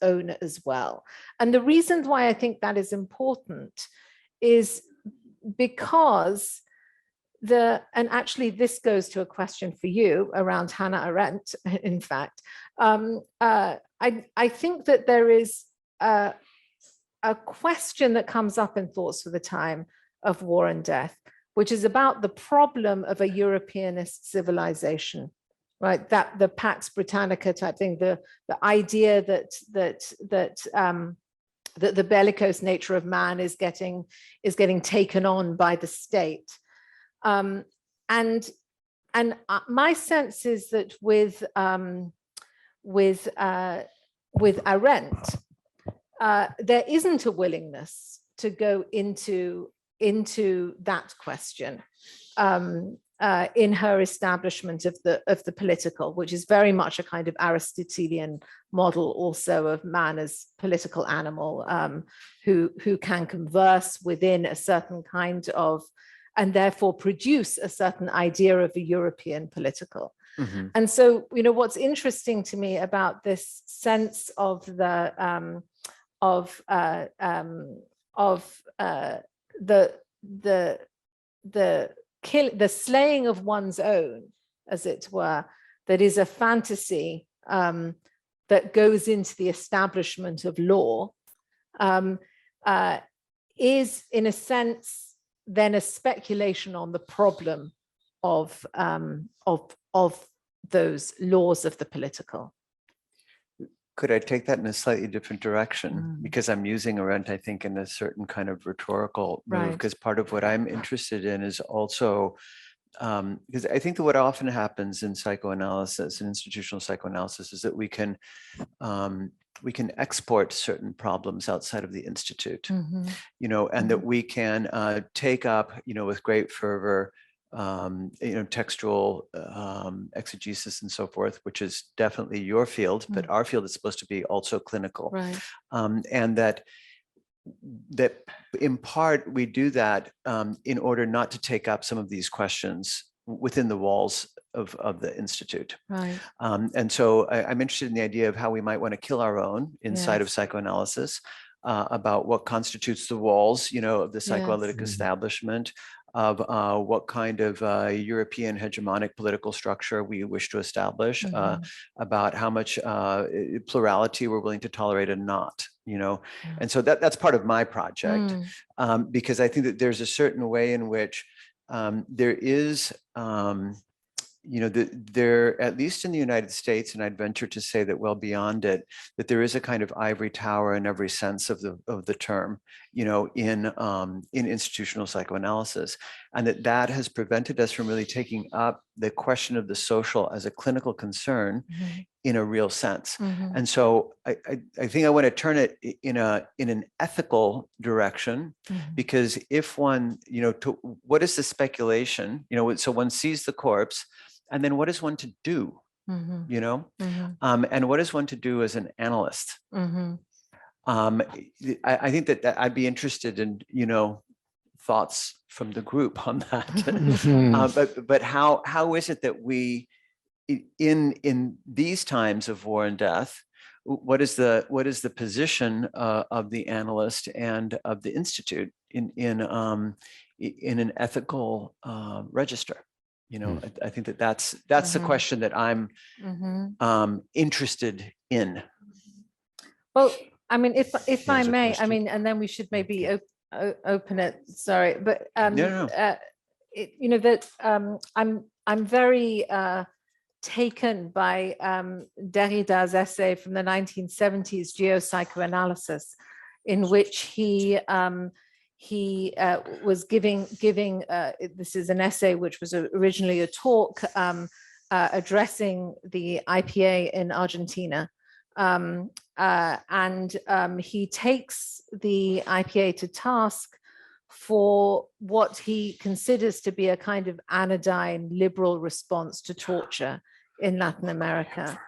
own as well. And the reason why I think that is important is because and actually this goes to a question for you around Hannah Arendt, in fact. I think that there is a question that comes up in Thoughts for the Time of War and Death, which is about the problem of a Europeanist civilization, right? That the Pax Britannica type thing, the idea that the bellicose nature of man is getting taken on by the state. And my sense is that with Arendt, there isn't a willingness to go into that question in her establishment of the political, which is very much a kind of Aristotelian model also of man as political animal, who can converse within a certain kind of, and therefore produce a certain idea of a European political. And so, what's interesting to me about this sense of the slaying of one's own, as it were, that is a fantasy that goes into the establishment of law, is in a sense then a speculation on the problem of those laws of the political. Could I take that in a slightly different direction? Because I'm using Arendt, I think, in a certain kind of rhetorical move, because part of what I'm interested in is also, because I think that what often happens in psychoanalysis and institutional psychoanalysis is that we can export certain problems outside of the institute, and that we can take up, with great fervor, textual exegesis and so forth, which is definitely your field, but our field is supposed to be also clinical. Right. And that in part we do that in order not to take up some of these questions within the walls of the institute. Right. And so I'm interested in the idea of how we might want to kill our own inside of psychoanalysis, about what constitutes the walls, of the psychoanalytic establishment, of what kind of European hegemonic political structure we wish to establish, about how much plurality we're willing to tolerate and not, And so that's part of my project, because I think that there's a certain way in which there is, there, at least in the United States, and I'd venture to say that well beyond it, that there is a kind of ivory tower in every sense of the term, in institutional psychoanalysis, and that has prevented us from really taking up the question of the social as a clinical concern in a real sense. And so I think I want to turn it in an ethical direction, because if one, what is the speculation? So one sees the corpse, and then what is one to do? And what is one to do as an analyst? I think that I'd be interested in, thoughts from the group on that. But how is it that we, in these times of war and death, what is the position of the analyst and of the institute in an ethical register? I think that's the question that I'm interested in. Well, I mean, if I may, I mean, and then we should maybe open it. Sorry, but that I'm very taken by Derrida's essay from the 1970s, Geopsychoanalysis, in which he was giving this is an essay which was originally a talk addressing the IPA in Argentina. He takes the IPA to task for what he considers to be a kind of anodyne liberal response to torture in Latin America.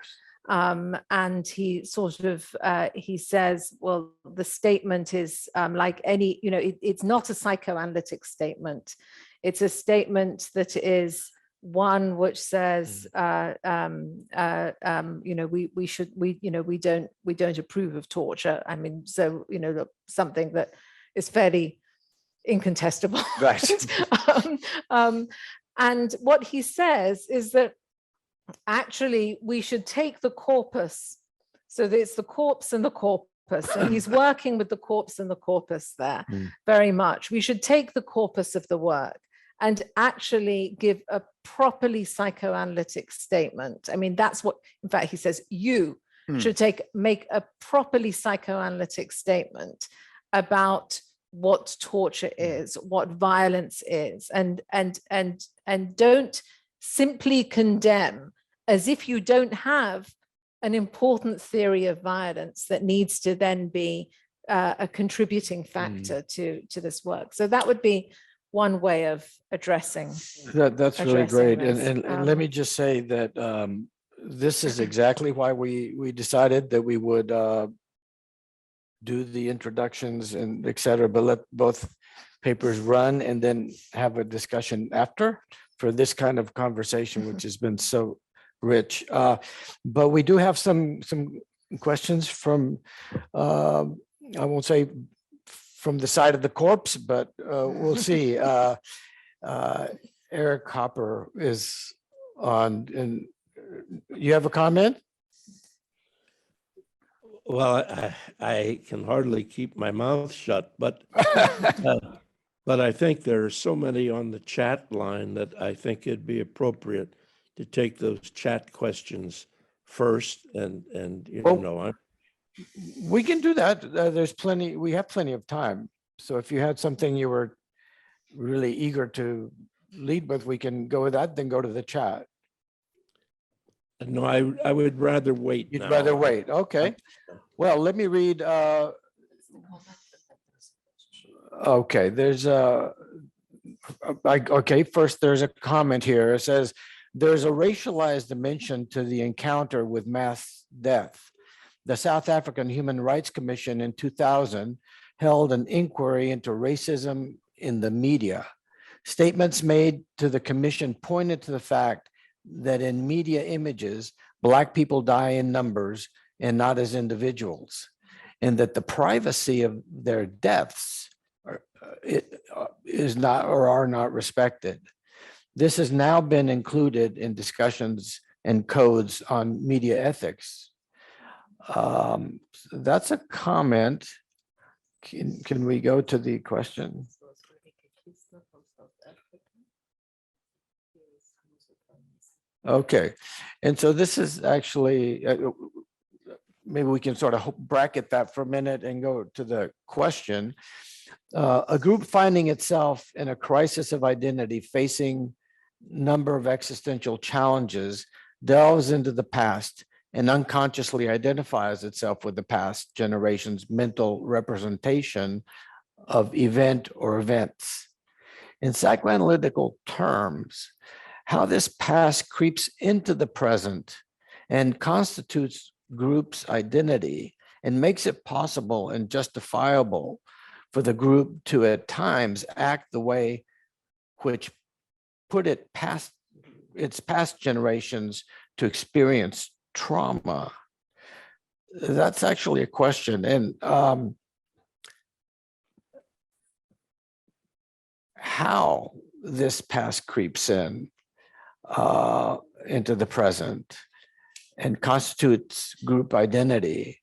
And he sort of, he says, well, the statement is like any, it's not a psychoanalytic statement. It's a statement that is one which says, we don't approve of torture. I mean, so, something that is fairly incontestable. Right. And what he says is that actually we should take the corpus. So it's the corpse and the corpus, and he's working with the corpse and the corpus there very much. We should take the corpus of the work and actually give a properly psychoanalytic statement. I mean, that's what, in fact, he says, you should make a properly psychoanalytic statement about what torture is, what violence is, and don't simply condemn as if you don't have an important theory of violence that needs to then be a contributing factor to this work. So that would be one way of addressing. That's really great. this. And let me just say that this is exactly why we decided that we would do the introductions and et cetera, but let both papers run and then have a discussion after for this kind of conversation, which has been so rich. But we do have some questions from, I won't say from the side of the corpse, but we'll see. Eric Hopper is on, and you have a comment? Well, I can hardly keep my mouth shut, but I think there are so many on the chat line that I think it'd be appropriate to take those chat questions first, and we can do that. There's plenty. We have plenty of time. So if you had something you were really eager to lead with, we can go with that. Then go to the chat. No, I would rather wait. You'd now. rather wait. Okay. Well, let me read. Okay, there's okay, first there's a comment here. It says, there's a racialized dimension to the encounter with mass death. The South African Human Rights Commission in 2000 held an inquiry into racism in the media. Statements made to the commission pointed to the fact that in media images, Black people die in numbers and not as individuals, and that the privacy of their deaths is not or are not respected. This has now been included in discussions and codes on media ethics. That's a comment. Can we go to the question? Okay, and so this is actually, maybe we can sort of bracket that for a minute and go to the question. A group finding itself in a crisis of identity, facing number of existential challenges, delves into the past and unconsciously identifies itself with the past generation's mental representation of event or events. In psychoanalytical terms, how this past creeps into the present and constitutes group's identity and makes it possible and justifiable for the group to at times act the way which put it past its past generations to experience trauma. That's actually a question. And how this past creeps in into the present and constitutes group identity,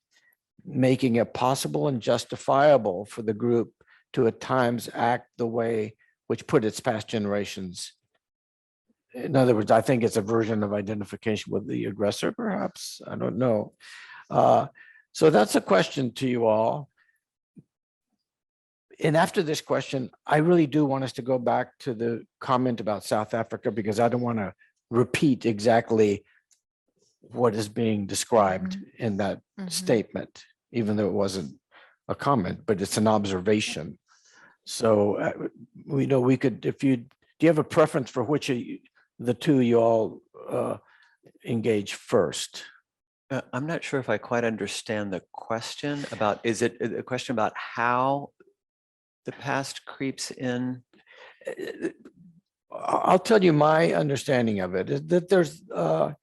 making it possible and justifiable for the group to at times act the way which put its past generations in other words, I think it's a version of identification with the aggressor, perhaps. I don't know. So that's a question to you all. And after this question, I really do want us to go back to the comment about South Africa, because I don't want to repeat exactly what is being described in that statement, even though it wasn't a comment, but it's an observation. So we know we could, if you, do you have a preference for which of the two you all engage first? I'm not sure if I quite understand the question about, is it a question about how the past creeps in? I'll tell you my understanding of it is that there's a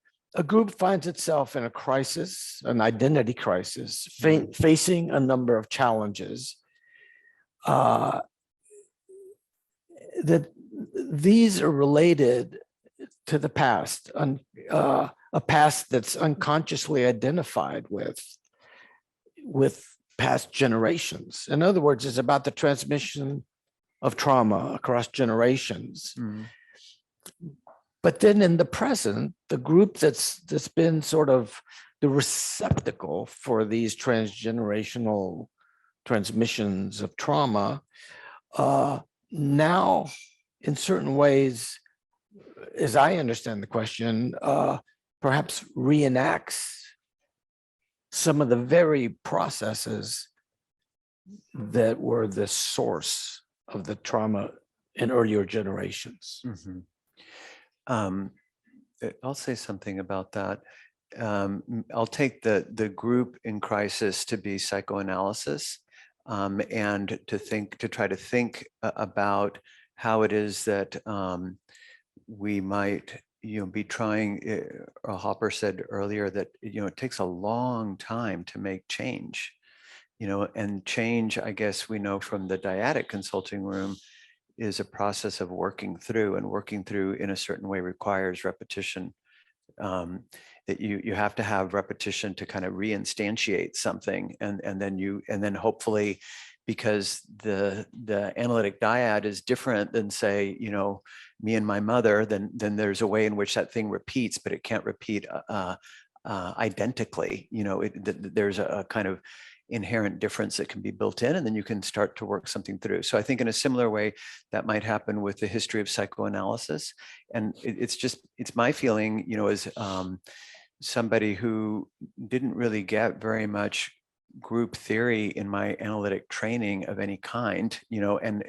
group finds itself in a crisis, an identity crisis, facing a number of challenges. That these are related to the past, a past that's unconsciously identified with past generations. In other words, it's about the transmission of trauma across generations. But then in the present, the group that's been sort of the receptacle for these transgenerational transmissions of trauma, now in certain ways, as I understand the question, perhaps reenacts some of the very processes that were the source of the trauma in earlier generations. I'll say something about that. I'll take the group in crisis to be psychoanalysis, and to try to think about how it is that we might, be trying. Hopper said earlier that it takes a long time to make change, and change, I guess we know from the dyadic consulting room, is a process of working through, and working through in a certain way requires repetition. That you have to have repetition to kind of reinstantiate something, and then hopefully, because the analytic dyad is different than, say, me and my mother, then there's a way in which that thing repeats, but it can't repeat identically. There's a kind of inherent difference that can be built in, and then you can start to work something through. So I think in a similar way that might happen with the history of psychoanalysis. And it's my feeling, as somebody who didn't really get very much group theory in my analytic training of any kind, and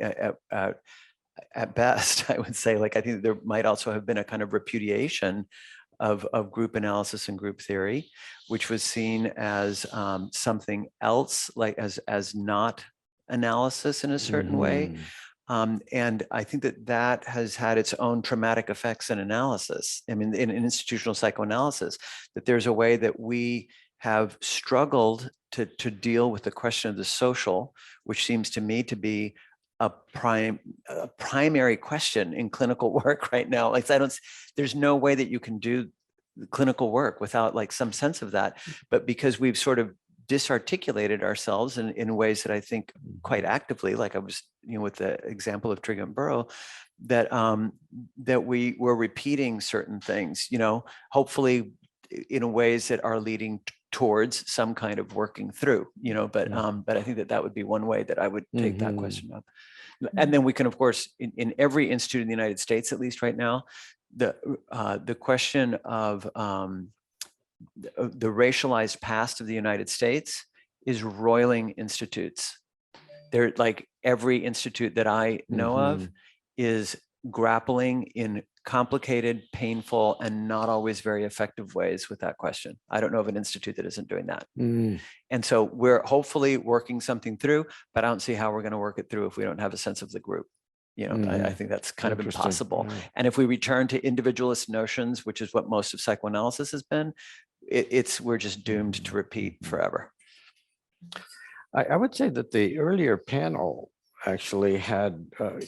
at best, I would say, I think there might also have been a kind of repudiation of group analysis and group theory, which was seen as something else, as not analysis in a certain way. And I think that has had its own traumatic effects in analysis. I mean, in institutional psychoanalysis, that there's a way that we have struggled to deal with the question of the social, which seems to me to be a primary question in clinical work right now. There's no way that you can do clinical work without some sense of that. But because we've sort of disarticulated ourselves in ways that I think quite actively, like I was, with the example of Trigger and Burrow, that we were repeating certain things, hopefully in ways that are leading towards some kind of working through, but I think that would be one way that I would take that question up. And then we can, of course, in every institute in the United States, at least right now, the question of the racialized past of the United States is roiling institutes. They're every institute that I know of is grappling in complicated, painful, and not always very effective ways with that question. I don't know of an institute that isn't doing that. And so we're hopefully working something through, but I don't see how we're going to work it through if we don't have a sense of the group. I think that's kind of impossible. And if we return to individualist notions, which is what most of psychoanalysis has been, we're just doomed to repeat forever. I would say that the earlier panel actually had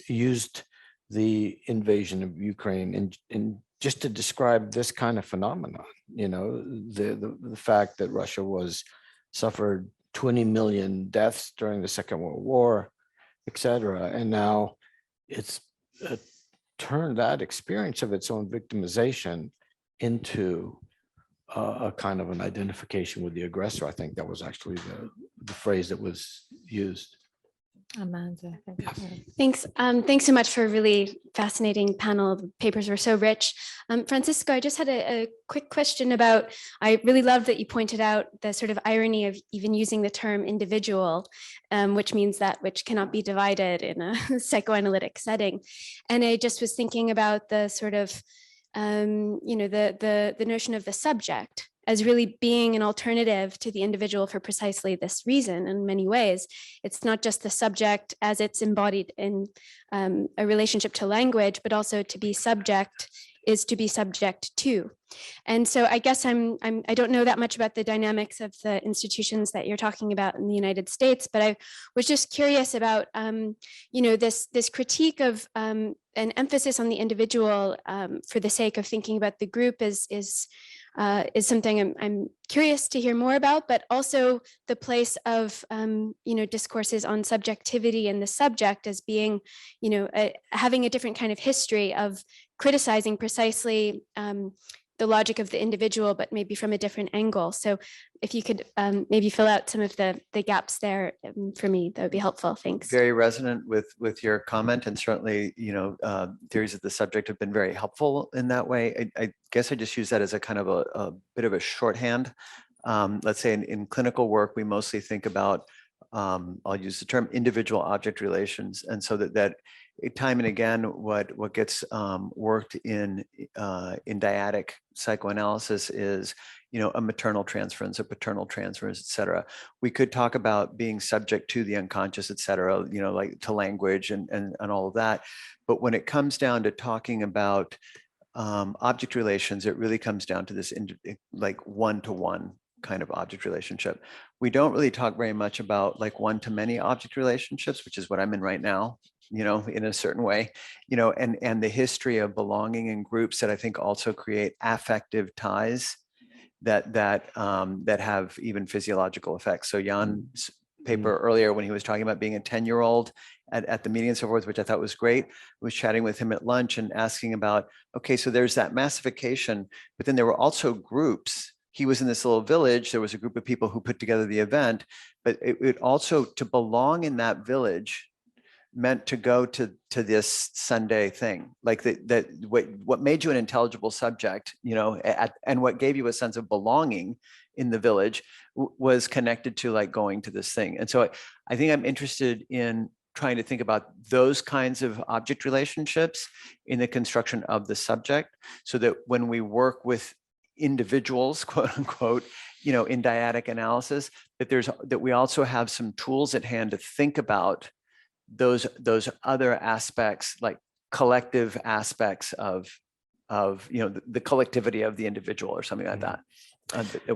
used the invasion of Ukraine and just to describe this kind of phenomenon, the fact that Russia suffered 20 million deaths during the Second World War, et cetera. And now it's turn that experience of its own victimization into a kind of an identification with the aggressor. I think that was actually the phrase that was used. Amanda, thank you. Thanks. Thanks so much for a really fascinating panel. The papers were so rich. Francisco, I just had a quick question about, I really loved that you pointed out the sort of irony of even using the term individual, which means that which cannot be divided in a psychoanalytic setting. And I just was thinking about the sort of, the notion of the subject as really being an alternative to the individual for precisely this reason. In many ways, it's not just the subject as it's embodied in a relationship to language, but also to be subject is to be subject to. And so I guess I don't know that much about the dynamics of the institutions that you're talking about in the United States, but I was just curious about, this critique of an emphasis on the individual for the sake of thinking about the group is something I'm curious to hear more about, but also the place of, discourses on subjectivity and the subject as being, having a different kind of history of criticizing precisely the logic of the individual, but maybe from a different angle. So if you could maybe fill out some of the gaps there for me, that would be helpful. Thanks. Very resonant with your comment, and certainly, theories of the subject have been very helpful in that way. I guess I just use that as a kind of a bit of a shorthand. Let's say in clinical work, we mostly think about, I'll use the term individual object relations. And so that time and again, what gets worked in dyadic psychoanalysis is, a maternal transference, a paternal transference, et cetera. We could talk about being subject to the unconscious, et cetera, like to language and all of that. But when it comes down to talking about object relations, it really comes down to this like one-to-one kind of object relationship. We don't really talk very much about like one-to-many object relationships, which is what I'm in right now, in a certain way, and the history of belonging in groups that I think also create affective ties that have even physiological effects. So Jan's paper earlier, when he was talking about being a 10-year-old at the meeting and so forth, which I thought was great, I was chatting with him at lunch and asking about, okay, so there's that massification, but then there were also groups. He was in this little village. There was a group of people who put together the event, but it also, to belong in that village meant to go to this Sunday thing, like what made you an intelligible subject, and what gave you a sense of belonging in the village was connected to like going to this thing. And so I think I'm interested in trying to think about those kinds of object relationships in the construction of the subject, so that when we work with individuals, quote unquote, in dyadic analysis, that we also have some tools at hand to think about those other aspects, like collective aspects of the collectivity of the individual or something like that.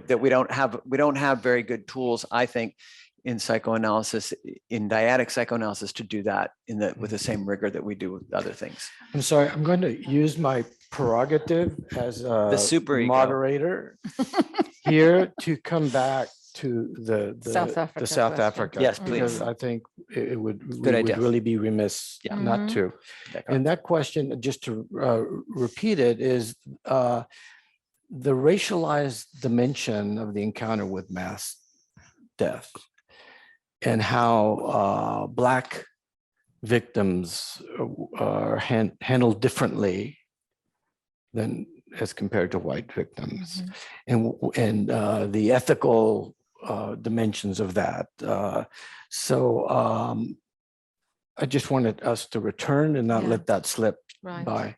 That we don't have very good tools, I think, in psychoanalysis, in dyadic psychoanalysis, to do that with the same rigor that we do with other things. I'm sorry, I'm going to use my prerogative as a superego moderator here to come back to the South Africa South question. Africa. Yes, because please. I think we would idea. really be remiss not to. And that question, just to repeat it, is the racialized dimension of the encounter with mass death, and how Black victims are handled differently than as compared to white victims, and the ethical dimensions of that. So I just wanted us to return and not let that slip by.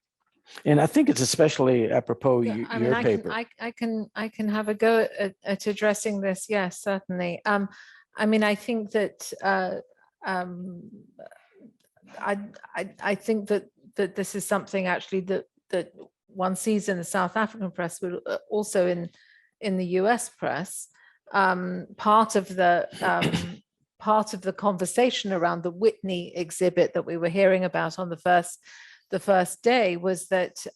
And I think it's especially apropos your paper. I can have a go at addressing this. Yes, certainly. I think that I think that this is something actually that one sees in the South African press, but also in the US press. Part of the conversation around the Whitney exhibit that we were hearing about on the first day was that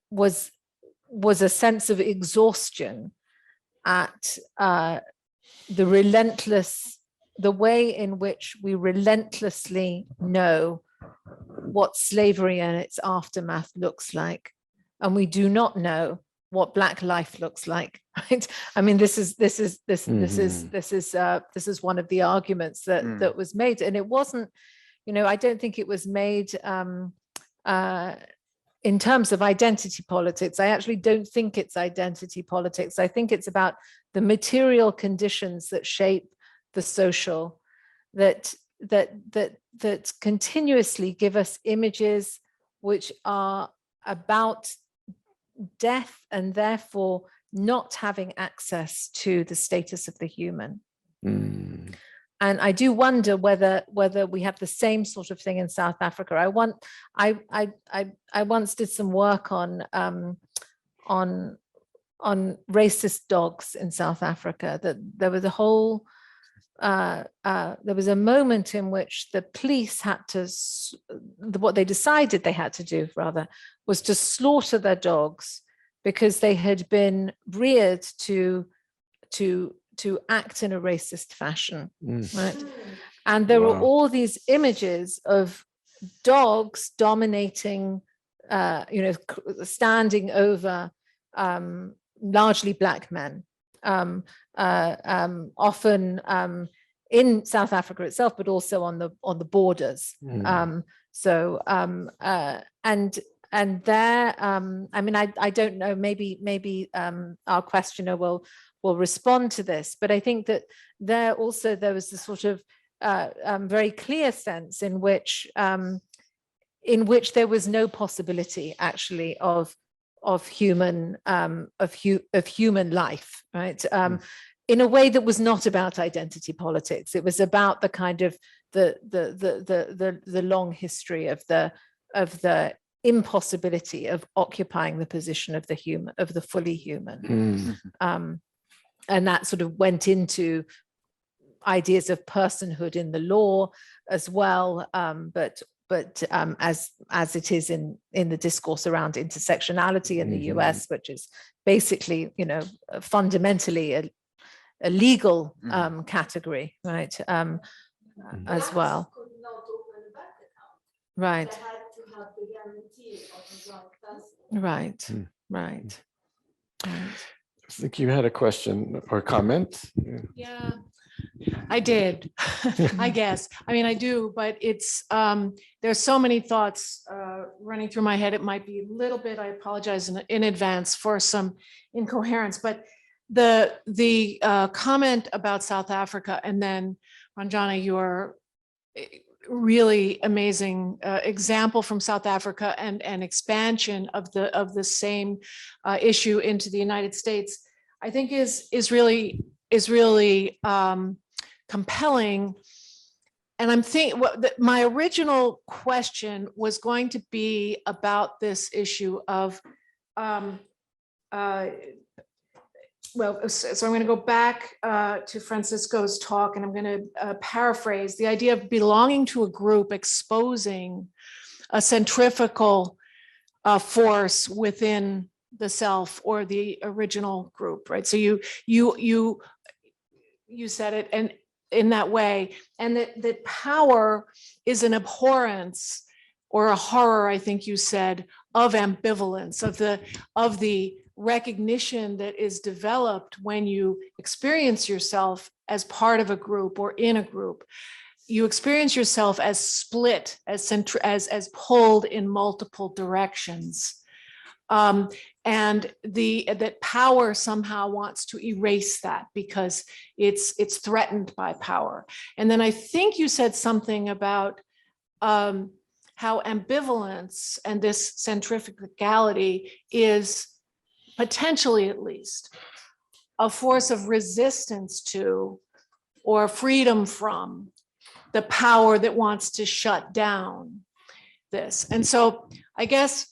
was a sense of exhaustion at the way in which we relentlessly know what slavery and its aftermath looks like, and we do not know what Black life looks like. Right? I mean, this is one of the arguments that was made, and it wasn't. I don't think it was made in terms of identity politics. I actually don't think it's identity politics. I think it's about the material conditions that shape the social, that continuously give us images which are about death and therefore not having access to the status of the human. And I do wonder whether we have the same sort of thing in South Africa. I once did some work on racist dogs in South Africa. That there was a whole there was a moment in which the police had to, what they decided they had to do rather, was to slaughter their dogs because they had been reared to act in a racist fashion, right? And there were all these images of dogs dominating, standing over largely Black men, often in South Africa itself, but also on the borders. And there, I mean, I don't know, maybe our questioner will respond to this, but I think that there was this sort of very clear sense in which there was no possibility actually of human life, right? In a way that was not about identity politics. It was about the kind of the long history of the impossibility of occupying the position of the human, of the fully human. And that sort of went into ideas of personhood in the law as well, but as it is in the discourse around intersectionality in the US, which is basically, fundamentally a legal category, right? As well. Right. Right. Right. I think you had a question or comment. Yeah, I did, I guess. I mean, I do, but it's, there's so many thoughts running through my head. It might be a little bit, I apologize in advance for some incoherence, but the comment about South Africa, and then Ranjana, your really amazing example from South Africa and expansion of the same issue into the United States, I think is really compelling. And I'm thinking, my original question was going to be about this issue of, so I'm going to go back to Francisco's talk, and I'm going to paraphrase the idea of belonging to a group, exposing a centrifugal force within the self or the original group, right? So you said it, and in that way, and that power is an abhorrence or a horror, I think you said, of ambivalence, of the recognition that is developed when you experience yourself as part of a group or in a group. You experience yourself as split, as pulled in multiple directions. And that power somehow wants to erase that because it's threatened by power. And then I think you said something about how ambivalence and this centrifugality is potentially, at least, a force of resistance to or freedom from the power that wants to shut down this. And so I guess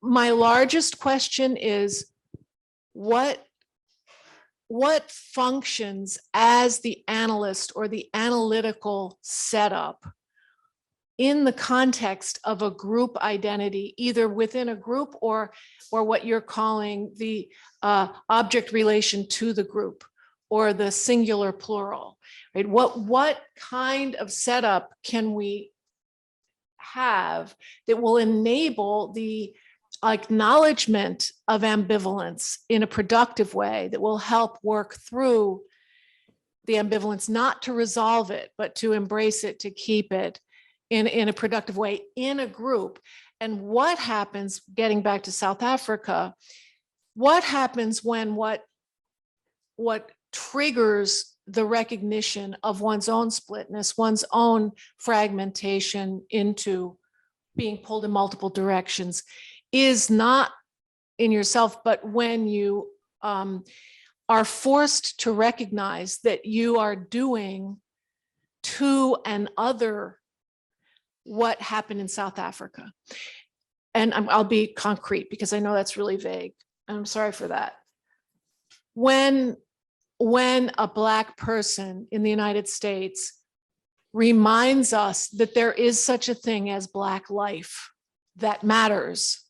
my largest question is, what functions as the analyst or the analytical setup in the context of a group identity, either within a group or what you're calling the object relation to the group or the singular plural, right? What kind of setup can we have that will enable the acknowledgement of ambivalence in a productive way that will help work through the ambivalence, not to resolve it, but to embrace it, to keep it in a productive way in a group. And what happens, getting back to South Africa, what happens when what triggers the recognition of one's own splitness, one's own fragmentation into being pulled in multiple directions, is not in yourself, but when you are forced to recognize that you are doing to an other what happened in South Africa. And I'll be concrete because I know that's really vague. I'm sorry for that. When a Black person in the United States reminds us that there is such a thing as Black life that matters,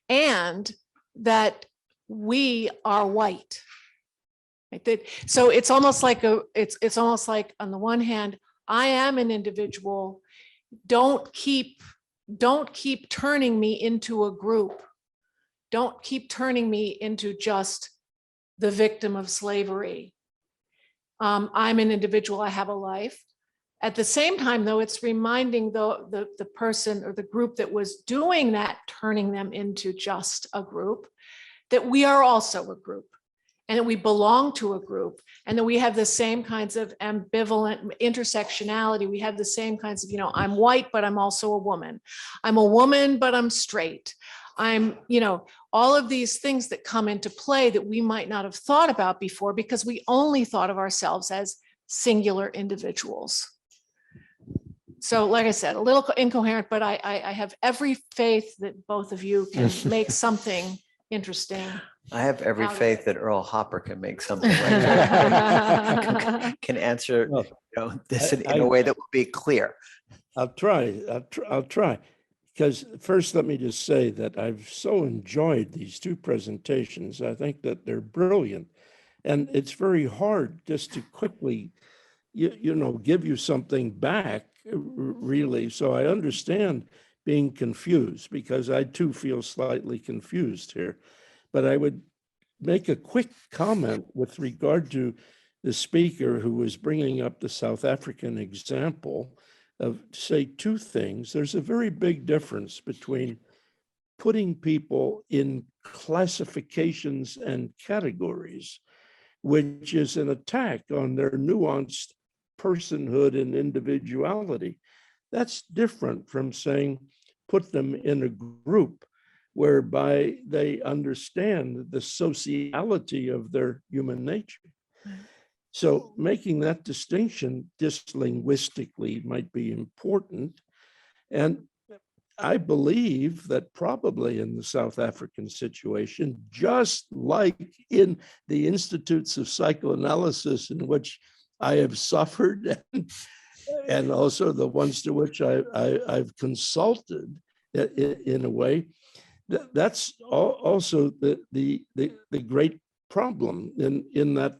and that we are white. So it's almost like it's almost like, on the one hand, I am an individual. Don't keep turning me into a group. Don't keep turning me into just the victim of slavery. I'm an individual, I have a life. At the same time, though, it's reminding the person or the group that was doing that, turning them into just a group, that we are also a group, and that we belong to a group, and that we have the same kinds of ambivalent intersectionality. We have the same kinds of, I'm white, but I'm also a woman. I'm a woman, but I'm straight. I'm, all of these things that come into play that we might not have thought about before because we only thought of ourselves as singular individuals. So like I said, a little incoherent, but I have every faith that both of you can make something interesting. I have every Out of faith it. that Earl Hopper can make something like that. Can answer Well, this in I- a way that will be clear. I'll try. I'll try. Because first, let me just say that I've so enjoyed these two presentations. I think that they're brilliant. And it's very hard just to quickly, give you something back, really. So I understand being confused, because I too feel slightly confused here. But I would make a quick comment with regard to the speaker who was bringing up the South African example of, say, two things. There's a very big difference between putting people in classifications and categories, which is an attack on their nuanced personhood and individuality. That's different from saying, put them in a group whereby they understand the sociality of their human nature. So making that distinction just linguistically might be important. And I believe that probably in the South African situation, just like in the institutes of psychoanalysis in which I have suffered, and also the ones to which I've consulted in a way, that's also the great problem in that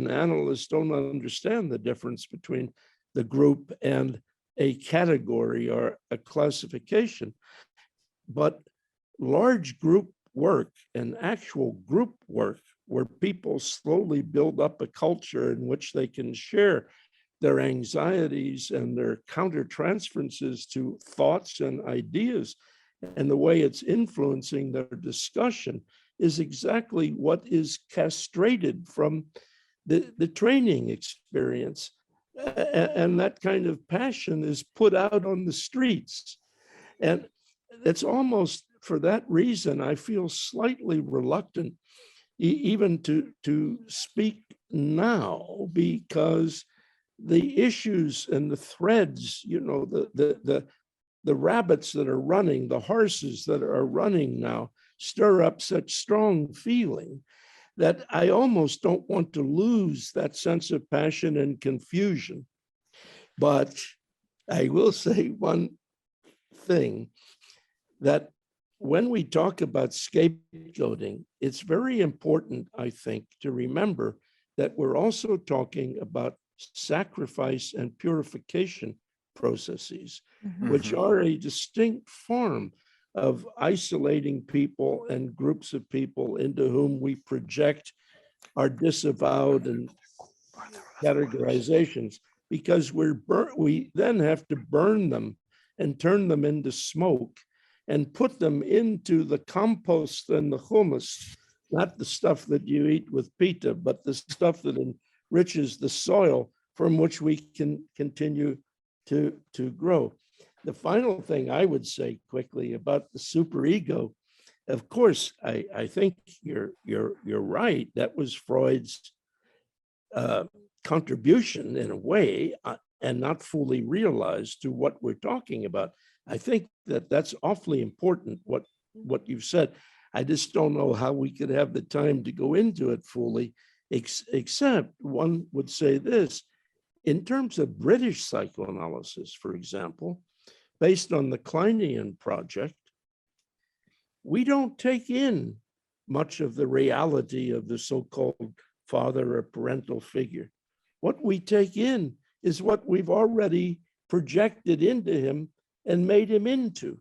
analysts don't understand the difference between the group and a category or a classification. But large group work and actual group work, where people slowly build up a culture in which they can share their anxieties and their countertransferences to thoughts and ideas, and the way it's influencing their discussion, is exactly what is castrated from the training experience. And that kind of passion is put out on the streets. And it's almost for that reason, I feel slightly reluctant even to speak now, because the issues and the threads, the rabbits that are running, the horses that are running now, stir up such strong feeling that I almost don't want to lose that sense of passion and confusion. But I will say one thing, that when we talk about scapegoating, it's very important, I think, to remember that we're also talking about sacrifice and purification processes, Mhm. which are a distinct form of isolating people and groups of people into whom we project our disavowed and categorizations, because we then have to burn them and turn them into smoke and put them into the compost and the humus, not the stuff that you eat with pita, but the stuff that enriches the soil from which we can continue to grow. The final thing I would say quickly about the superego, of course, I think you're right. That was Freud's contribution in a way, and not fully realized to what we're talking about. I think that that's awfully important, what you've said. I just don't know how we could have the time to go into it fully, except one would say this, in terms of British psychoanalysis, for example, based on the Kleinian project, we don't take in much of the reality of the so-called father or parental figure. What we take in is what we've already projected into him and made him into.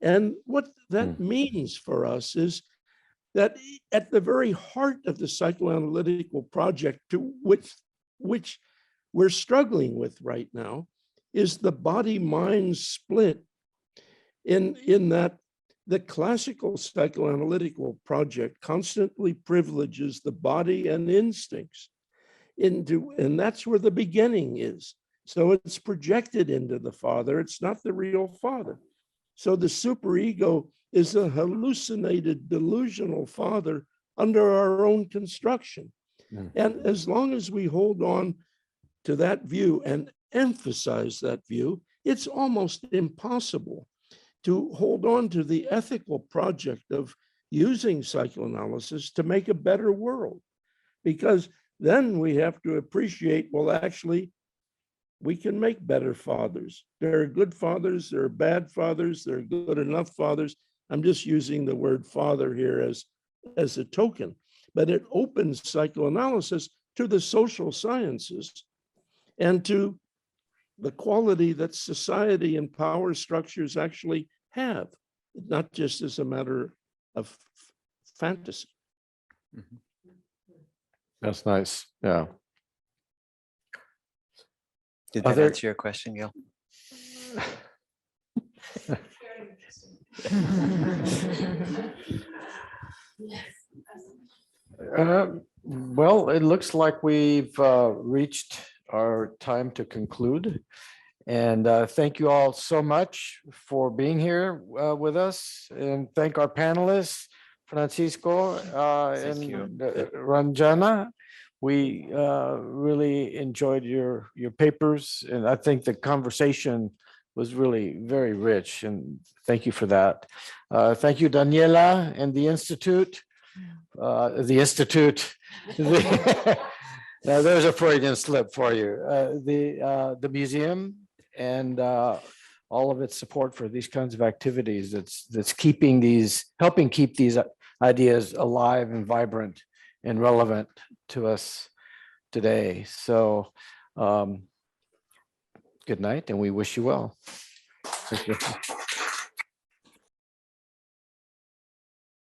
And what that means for us is that at the very heart of the psychoanalytical project, to which we're struggling with right now, is the body-mind split, in that the classical psychoanalytical project constantly privileges the body and instincts and that's where the beginning is. So it's projected into the father. It's not the real father. So the superego is a hallucinated, delusional father under our own construction. And as long as we hold on to that view and emphasize that view, it's almost impossible to hold on to the ethical project of using psychoanalysis to make a better world. Because then we have to appreciate, well, actually, we can make better fathers. There are good fathers, there are bad fathers, there are good enough fathers. I'm just using the word father here as a token, but it opens psychoanalysis to the social sciences and to the quality that society and power structures actually have, not just as a matter of fantasy. Mhm. That's nice. Yeah. Did that Other- answer your question, Gil? Well, it looks like we've reached our time to conclude. And thank you all so much for being here with us. And thank our panelists, Francisco Thank you. and Ranjana. We really enjoyed your papers, and I think the conversation was really very rich, and thank you for that. Thank you, Daniela and the Institute. Now there's a Freudian slip for you. The museum and all of its support for these kinds of activities that's helping keep these ideas alive and vibrant and relevant to us today. So good night, and we wish you well. Thank you.